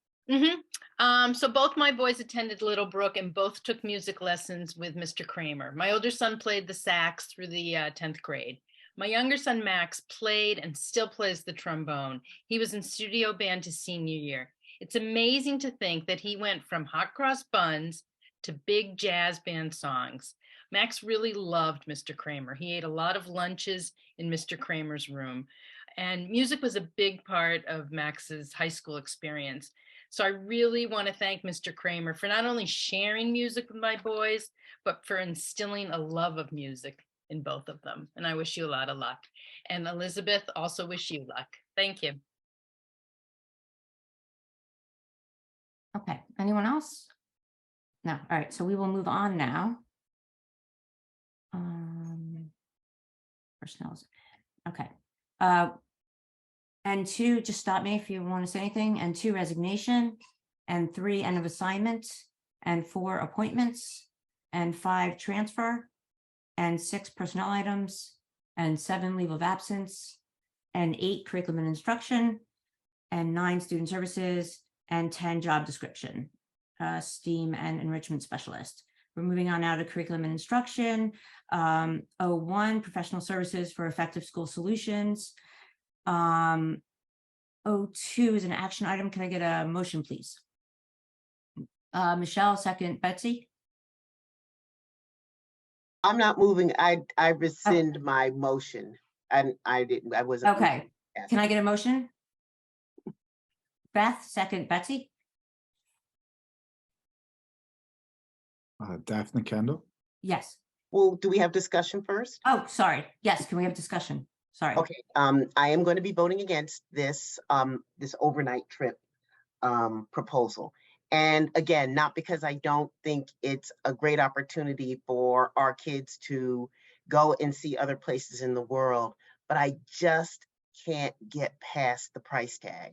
So both my boys attended Little Brook and both took music lessons with Mr. Kramer. My older son played the sax through the 10th grade. My younger son, Max, played and still plays the trombone. He was in studio band his senior year. It's amazing to think that he went from hot cross buns to big jazz band songs. Max really loved Mr. Kramer. He ate a lot of lunches in Mr. Kramer's room. And music was a big part of Max's high school experience. So I really want to thank Mr. Kramer for not only sharing music with my boys, but for instilling a love of music in both of them. And I wish you a lot of luck. And Elizabeth, also wish you luck. Thank you. Okay, anyone else? No, all right, so we will move on now. Personnel's, okay. And 2, just stop me if you want to say anything, and 2, resignation, and 3, end of assignment, and 4, appointments, and 5, transfer, and 6, personnel items, and 7, leave of absence, and 8, curriculum and instruction, and 9, student services, and 10, job description, STEAM and enrichment specialist. We're moving on now to curriculum and instruction. 01, professional services for effective school solutions. 02 is an action item. Can I get a motion, please? Michelle, second. Betsy? I'm not moving. I rescind my motion. And I wasn't. Okay. Can I get a motion? Beth, second. Betsy? Daphne Kendall? Yes. Well, do we have discussion first? Oh, sorry. Yes, can we have discussion? Sorry. Okay, I am going to be voting against this, this overnight trip proposal. And again, not because I don't think it's a great opportunity for our kids to go and see other places in the world, but I just can't get past the price tag.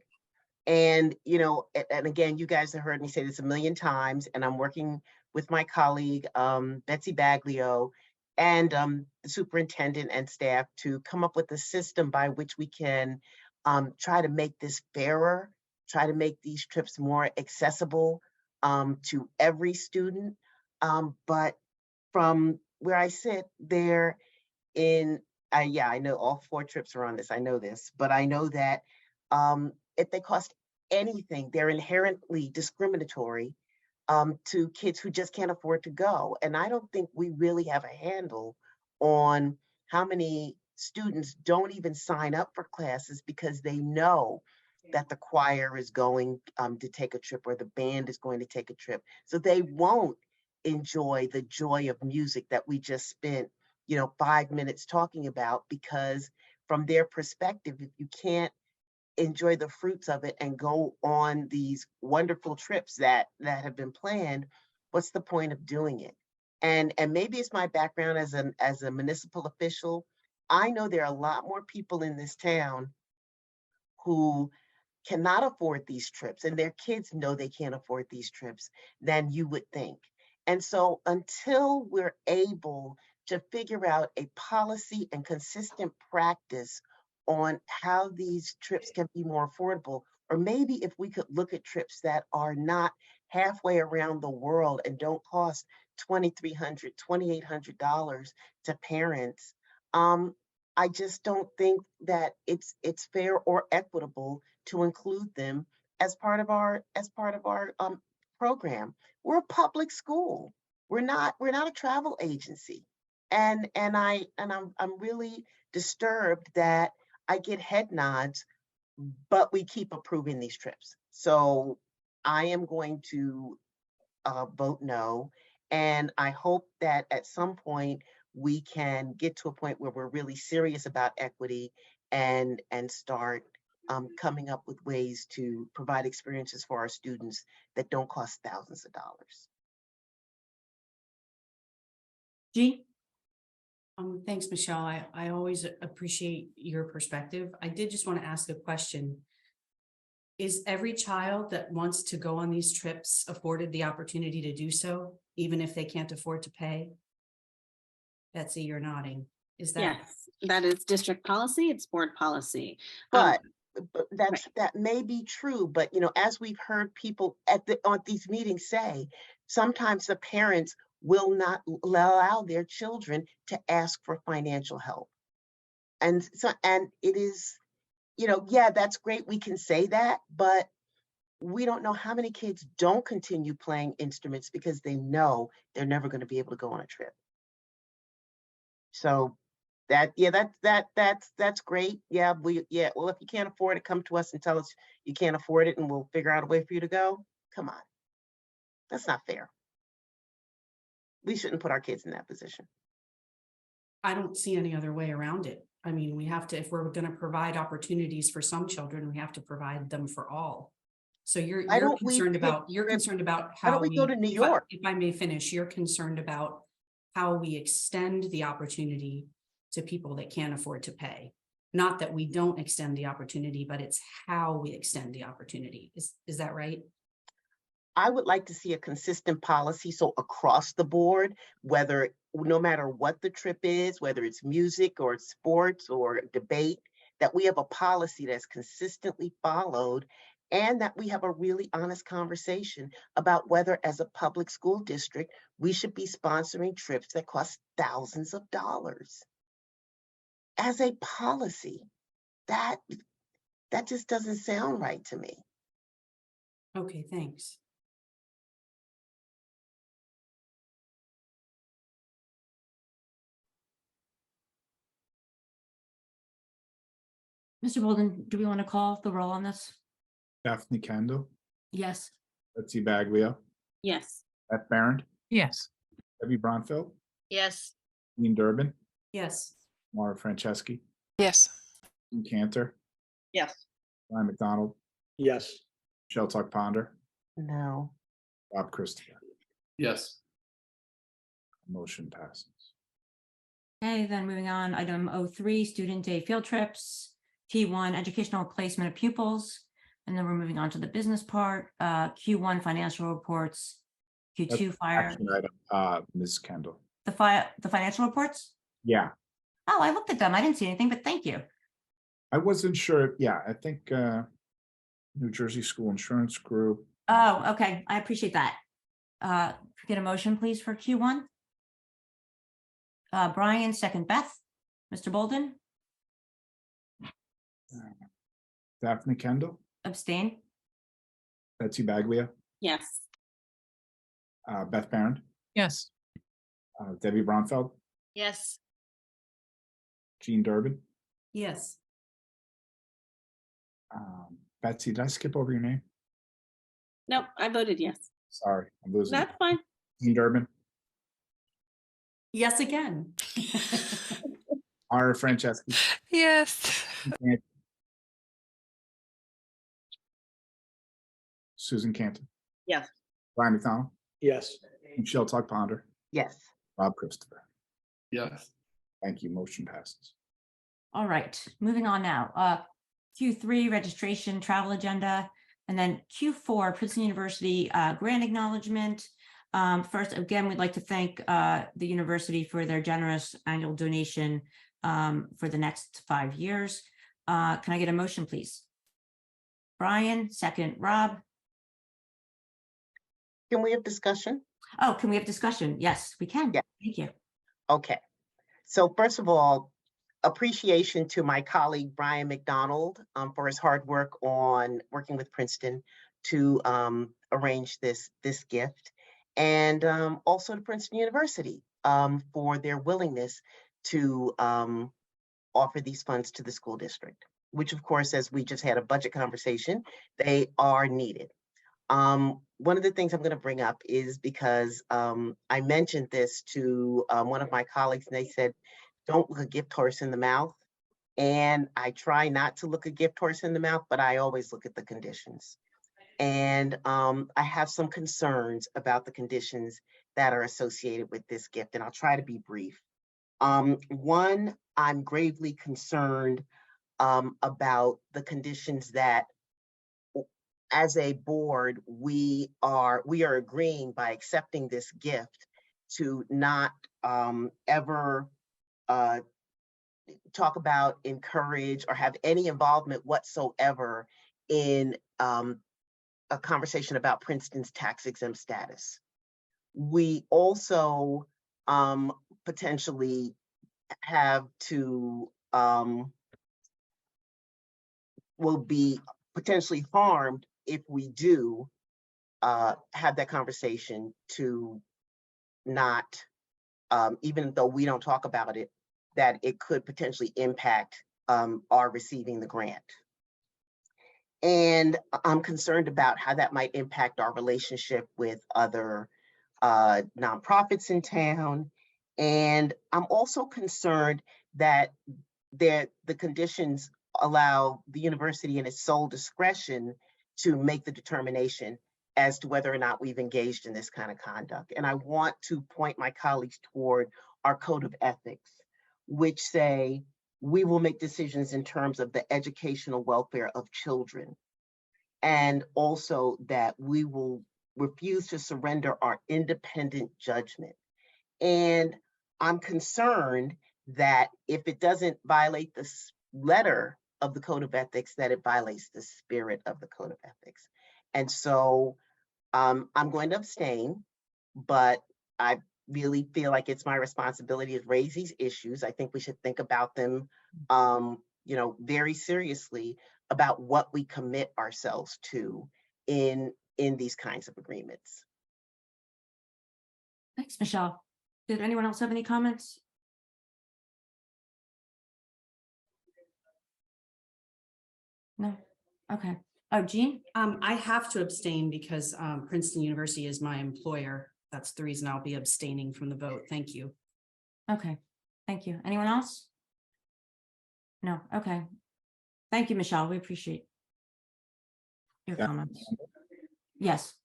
And, you know, and again, you guys have heard me say this a million times, and I'm working with my colleague, Betsy Baglio, and the superintendent and staff to come up with a system by which we can try to make this fairer, try to make these trips more accessible to every student. But from where I sit there in, yeah, I know all 4 trips are on this, I know this, but I know that if they cost anything, they're inherently discriminatory to kids who just can't afford to go. And I don't think we really have a handle on how many students don't even sign up for classes because they know that the choir is going to take a trip or the band is going to take a trip. So they won't enjoy the joy of music that we just spent, you know, 5 minutes talking about, because from their perspective, if you can't enjoy the fruits of it and go on these wonderful trips that have been planned, what's the point of doing it? And maybe it's my background as a municipal official. I know there are a lot more people in this town who cannot afford these trips, and their kids know they can't afford these trips, than you would think. And so until we're able to figure out a policy and consistent practice on how these trips can be more affordable, or maybe if we could look at trips that are not halfway around the world and don't cost $2,300, $2,800 to parents, I just don't think that it's fair or equitable to include them as part of our program. We're a public school. We're not a travel agency, and I'm really disturbed that I get head nods, but we keep approving these trips. So I am going to vote no. And I hope that at some point we can get to a point where we're really serious about equity and start coming up with ways to provide experiences for our students that don't cost thousands of dollars. Jean? Thanks, Michelle. I always appreciate your perspective. I did just want to ask a question. Is every child that wants to go on these trips afforded the opportunity to do so, even if they can't afford to pay? Betsy, you're nodding. Is that? Yes, that is district policy. It's board policy. But that may be true, but you know, as we've heard people on these meetings say, sometimes the parents will not allow their children to ask for financial help. And it is, you know, yeah, that's great. We can say that, but we don't know how many kids don't continue playing instruments because they know they're never going to be able to go on a trip. So that's great. Well, if you can't afford it, come to us and tell us you can't afford it and we'll figure out a way for you to go. Come on. That's not fair. We shouldn't put our kids in that position. I don't see any other way around it. I mean, we have to, if we're going to provide opportunities for some children, we have to provide them for all. So you're concerned about Why don't we go to New York? If I may finish, you're concerned about how we extend the opportunity to people that can't afford to pay. Not that we don't extend the opportunity, but it's how we extend the opportunity. Is that right? I would like to see a consistent policy. So across the board, no matter what the trip is, whether it's music or sports or debate, that we have a policy that's consistently followed and that we have a really honest conversation about whether as a public school district, we should be sponsoring trips that cost thousands of dollars. As a policy, that just doesn't sound right to me. Okay, thanks. Mr. Bolden, do we want to call the roll on this? Daphne Kendall, Yes. Betsy Baglia, Yes. Beth Baron, Yes. Debbie Bronfeld, Yes. Jean Durbin, Yes. Mara Franceschi, Yes. Jean Cantor, Yes. Ryan McDonald, Yes. Michelle Tuck Ponder, No. Bob Christopher. Yes. Motion passes. Okay, then moving on, item 03, student day field trips. T1, educational placement of pupils. And then we're moving on to the business part. Q1, financial reports. Q2, fire. Action item, Ms. Kendall. The financial reports? Yeah, Oh, I looked at them. I didn't see anything, but thank you. I wasn't sure. Yeah, I think New Jersey School Insurance Group. Oh, okay. I appreciate that. Get a motion, please, for Q1. Brian, second Beth. Mr. Bolden, Daphne Kendall, abstain. Betsy Baglia, Yes. Beth Baron, Yes. Debbie Bronfeld, Yes. Jean Durbin. Yes. Betsy, did I skip over your name? Nope, I voted yes. Sorry, I'm losing. That's fine. Jean Durbin, Yes, again. Mara Franceschi, Yes. Susan Cantor, Yes. Ryan McDonald, Yes. Michelle Tuck Ponder, Yes. Bob Christopher. Yes. Thank you. Motion passes. All right, moving on now. Q3, registration, travel agenda, and then Q4, Princeton University grant acknowledgement. First, again, we'd like to thank the university for their generous annual donation for the next 5 years. Can I get a motion, please? Brian, second, Rob. Can we have discussion? Oh, can we have discussion? Yes, we can. Yeah. Thank you. Okay. So first of all, appreciation to my colleague, Brian McDonald, for his hard work on working with Princeton to arrange this gift. And also to Princeton University for their willingness to offer these funds to the school district, which of course, as we just had a budget conversation, they are needed. One of the things I'm going to bring up is because I mentioned this to one of my colleagues and they said, don't look a gift horse in the mouth. And I try not to look a gift horse in the mouth, but I always look at the conditions. And I have some concerns about the conditions that are associated with this gift, and I'll try to be brief. One, I'm gravely concerned about the conditions that, as a board, we are agreeing by accepting this gift to not ever talk about, encourage, or have any involvement whatsoever in a conversation about Princeton's tax exempt status. We also potentially have to, will be potentially harmed if we do have that conversation to not, even though we don't talk about it, that it could potentially impact our receiving the grant. And I'm concerned about how that might impact our relationship with other nonprofits in town. And I'm also concerned that the conditions allow the university in its sole discretion to make the determination as to whether or not we've engaged in this kind of conduct. And I want to point my colleagues toward our code of ethics, which say we will make decisions in terms of the educational welfare of children, and also that we will refuse to surrender our independent judgment. And I'm concerned that if it doesn't violate the letter of the code of ethics, that it violates the spirit of the code of ethics. And so I'm going to abstain, but I really feel like it's my responsibility to raise these issues. I think we should think about them, very seriously about what we commit ourselves to in these kinds of agreements. Thanks, Michelle. Did anyone else have any comments? No. Okay. Oh, Jean? I have to abstain because Princeton University is my employer. That's the reason I'll be abstaining from the vote. Thank you. Okay. Thank you. Anyone else? No. Okay. Thank you, Michelle. We appreciate your comments. Yes.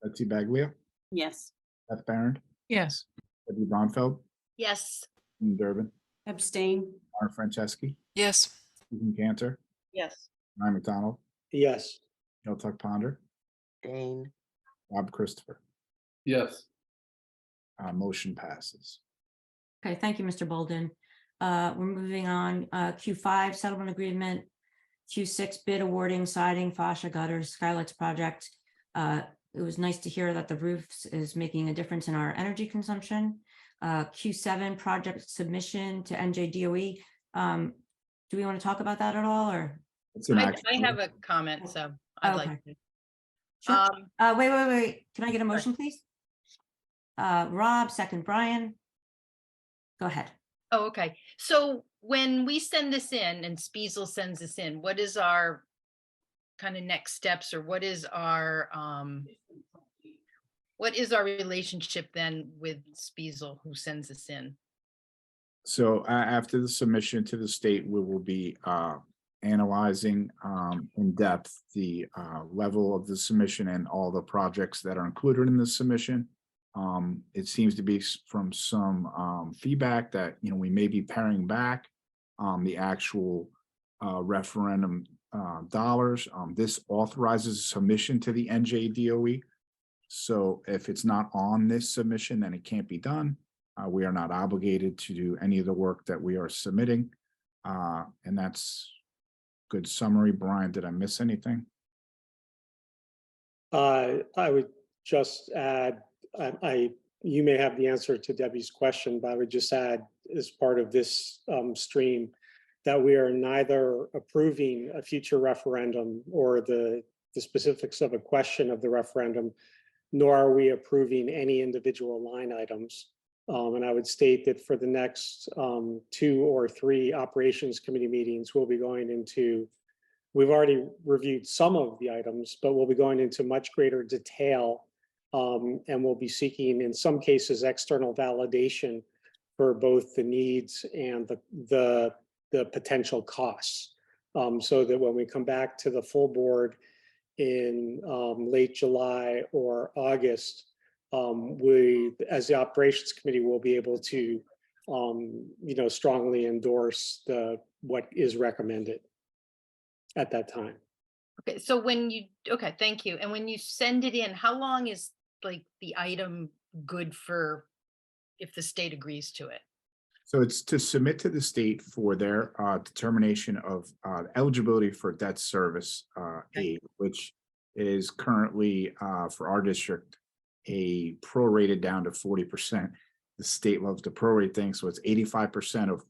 Betsy Baglia, Yes. Beth Baron, Yes. Debbie Bronfeld, Yes. Jean Durbin, Abstain. Mara Franceschi, Yes. Susan Cantor, Yes. Ryan McDonald, Yes. Jill Tuck Ponder, Dane. Bob Christopher. Yes. Motion passes. Okay. Thank you, Mr. Bolden. We're moving on. Q5 settlement agreement, Q6 bid awarding siding, fascia, gutters, skylights project. It was nice to hear that the roofs is making a difference in our energy consumption. Q7 project submission to NJDOE. Do we want to talk about that at all, or? It's an I action. have a comment, so I'd like to. Sure. Wait. Can I get a motion, please? Rob, second Brian. Go ahead. Oh, okay. So when we send this in and Spiesel sends this in, what is our kind of next steps, or what is our relationship then with Spiesel who sends this in? So after the submission to the state, we will be analyzing in depth the level of the submission and all the projects that are included in the submission. It seems to be from some feedback that, we may be paring back the actual referendum dollars. This authorizes submission to the NJDOE. So if it's not on this submission, then it can't be done. We are not obligated to do any of the work that we are submitting. And that's good summary. Brian, did I miss anything? I would just add, you may have the answer to Debbie's question, but I would just add as part of this stream that we are neither approving a future referendum or the specifics of a question of the referendum, nor are we approving any individual line items. And I would state that for the next 2 or 3 operations committee meetings, we'll be going into, we've already reviewed some of the items, but we'll be going into much greater detail. And we'll be seeking, in some cases, external validation for both the needs and the potential costs. So that when we come back to the full board in late July or August, we, as the operations committee, will be able to, strongly endorse what is recommended at that time. Okay, so okay, thank you. And when you send it in, how long is like the item good for if the state agrees to it? So it's to submit to the state for their determination of eligibility for debt service aid, which is currently for our district a prorated down to 40%. The state loves to prorate things, so it's 85% of,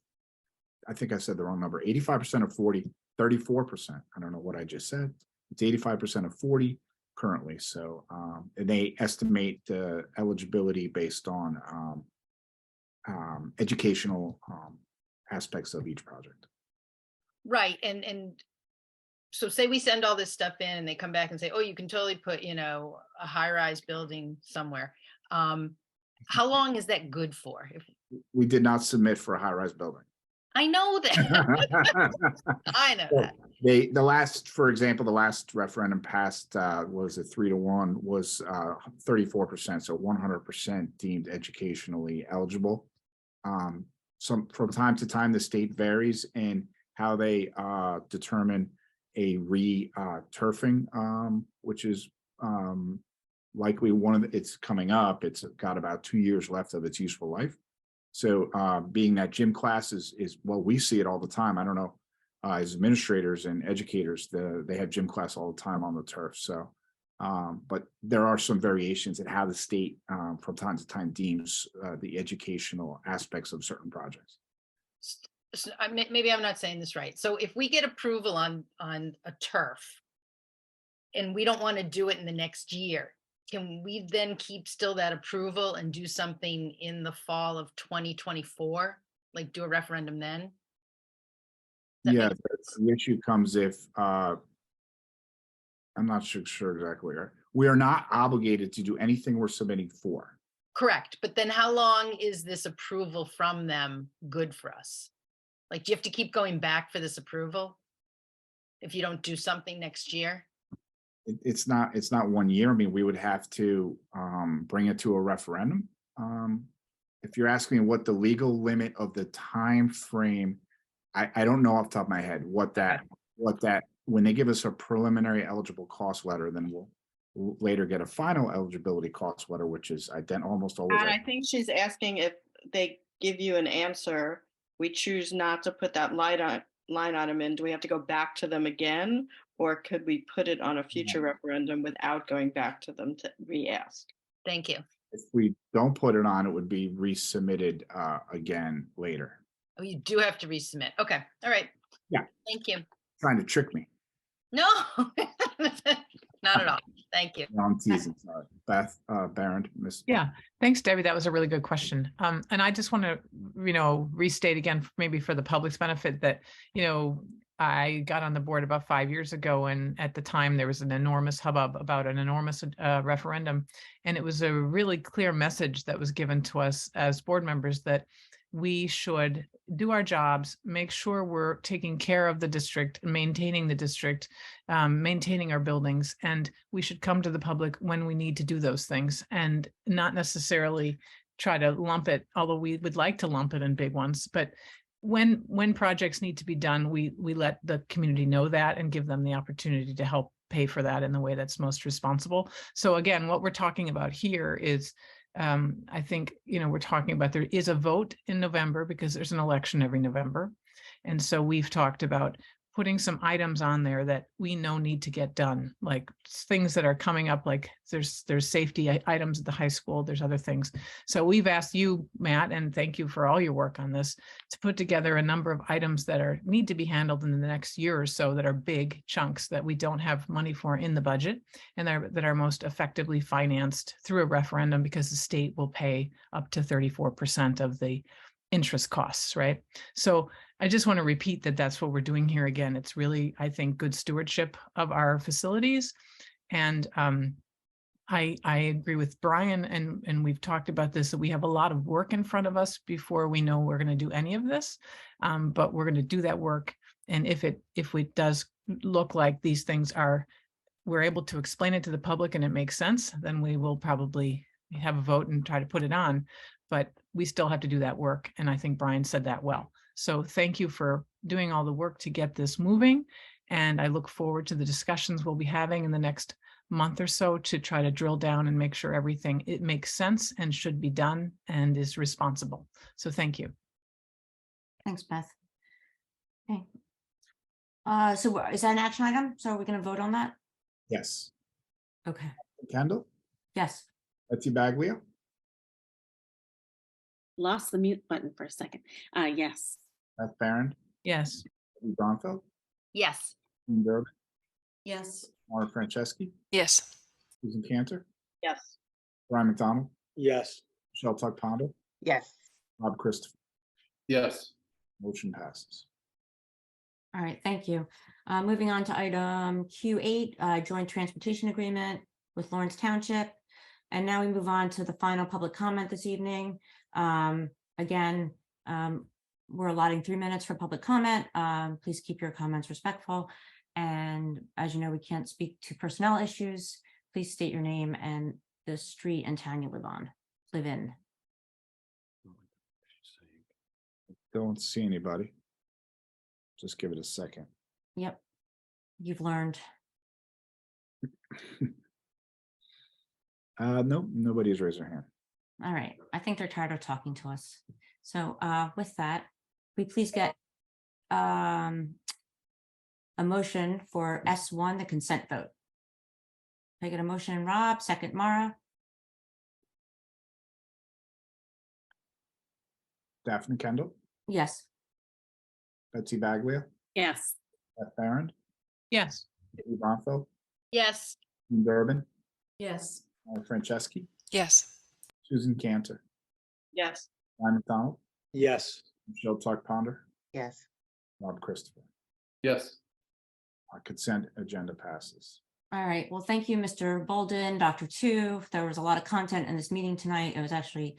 I think I said the wrong number, 85% of 40, 34%. I don't know what I just said. It's 85% of 40 currently. So and they estimate the eligibility based on educational aspects of each project. Right. And so say we send all this stuff in and they come back and say, oh, you can totally put, you know, a high-rise building somewhere. How long is that good for? If We did not submit for a high-rise building. I know that. I know that. The last, for example, the last referendum passed, was it 3-1, was 34%, so 100% deemed educationally eligible. From time to time, the state varies in how they determine a turfing, which is likely it's coming up. It's got about 2 years left of its useful life. So being that gym class is well, we see it all the time. I don't know, as administrators and educators, they have gym class all the time on the turf. So, but there are some variations in how the state from time to time deems the educational aspects of certain projects. So maybe I'm not saying this right. So if we get approval on a turf and we don't want to do it in the next year, can we then keep still that approval and do something in the fall of 2024? Like do a referendum then? Yeah, the issue comes if I'm not sure exactly where. We are not obligated to do anything we're submitting for. Correct. But then how long is this approval from them good for us? Like, do you have to keep going back for this approval if you don't do something next year? It's not 1 year. I mean, we would have to bring it to a referendum. If you're asking what the legal limit of the time frame, I don't know off the top of my head what that when they give us a preliminary eligible cost letter, then we'll later get a final eligibility cost letter, which is almost always. And I think she's asking if they give you an answer, we choose not to put that line item in. Do we have to go back to them again? Or could we put it on a future referendum without going back to them to re-ask? Thank you. If we don't put it on, it would be resubmitted again later. Oh, you do have to resubmit. Okay. All right. Yeah. Thank you. Trying to trick me. No, not at all. Thank you. No, I'm teasing. Sorry. Beth, Barron, Miss. Yeah, thanks, Debbie. That was a really good question. And I just want to, restate again, maybe for the public's benefit that, I got on the board about 5 years ago, and at the time there was an enormous hubbub about an enormous referendum. And it was a really clear message that was given to us as board members that we should do our jobs, make sure we're taking care of the district, maintaining the district, maintaining our buildings, and we should come to the public when we need to do those things and not necessarily try to lump it, although we would like to lump it in big ones. But when projects need to be done, we let the community know that and give them the opportunity to help pay for that in the way that's most responsible. So again, what we're talking about here is I think, we're talking about there is a vote in November because there's an election every November. And so we've talked about putting some items on there that we know need to get done, like things that are coming up, like there's safety items at the high school, there's other things. So we've asked you, Matt, and thank you for all your work on this, to put together a number of items that need to be handled in the next year or so that are big chunks that we don't have money for in the budget and that are most effectively financed through a referendum because the state will pay up to 34% of the interest costs, right? So I just want to repeat that that's what we're doing here. Again, it's really, I think, good stewardship of our facilities. And I agree with Brian, and we've talked about this, that we have a lot of work in front of us before we know we're going to do any of this. But we're going to do that work. And if it does look like these things we're able to explain it to the public and it makes sense, then we will probably have a vote and try to put it on. But we still have to do that work. And I think Brian said that well. So thank you for doing all the work to get this moving. And I look forward to the discussions we'll be having in the next month or so to try to drill down and make sure it makes sense and should be done and is responsible. So thank you. Thanks, Beth. Okay. So is that an action item? So are we going to vote on that? Yes. Okay. Kendall, Yes. Betsy Baglia, Lost the mute button for a second. Yes. Beth Baron, Yes. Debbie Bronfeld, Yes. Jean Durbin, Yes. Maura Franceschi, Yes. Susan Cantor, Yes. Brian McDonald, Yes. Michelle Tuck Ponder, Yes. Rob Christopher. Yes. Motion passes. All right, thank you. Moving on to item Q8, joint transportation agreement with Lawrence Township. And now we move on to the final public comment this evening. Again, we're allotting 3 minutes for public comment. Please keep your comments respectful. And as you know, we can't speak to personnel issues. Please state your name and the street and town you live in. Don't see anybody. Just give it a second. Yep, you've learned. Nope, nobody's raised their hand. All right, I think they're tired of talking to us. So with that, we please get a motion for S1, the consent vote. Can I get a motion, Rob, second Mara? Daphne Kendall, Yes. Betsy Baglia, Yes. Beth Baron, Yes. Debbie Bronfeld, Yes. Jean Durbin, Yes. Maura Franceschi, Yes. Susan Cantor, Yes. Brian McDonald, Yes. Michelle Tuck Ponder, Yes. Rob Christopher. Yes. Consent agenda passes. All right, well, thank you, Mr. Bolden, Dr. Tu. There was a lot of content in this meeting tonight. It was actually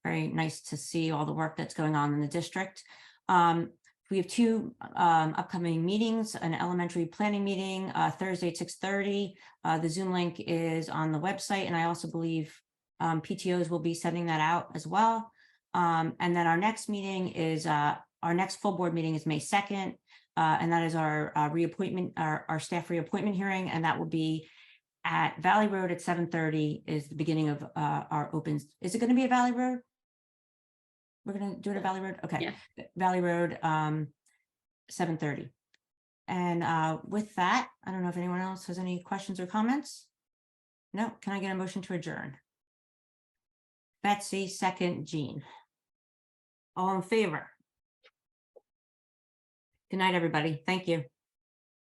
very nice to see all the work that's going on in the district. We have 2 upcoming meetings, an elementary planning meeting Thursday at 6:30. The Zoom link is on the website, and I also believe PTOs will be sending that out as well. And then our next meeting is, our next full board meeting is May 2nd. And that is our reappointment, our staff reappointment hearing, and that will be at Valley Road at 7:30 is the beginning of our opens. Is it going to be at Valley Road? We're going to do it at Valley Road? Okay. Yeah. Valley Road, 7:30. And with that, I don't know if anyone else has any questions or comments. No, can I get a motion to adjourn? Betsy, second, Jean. All in favor? Good night, everybody. Thank you.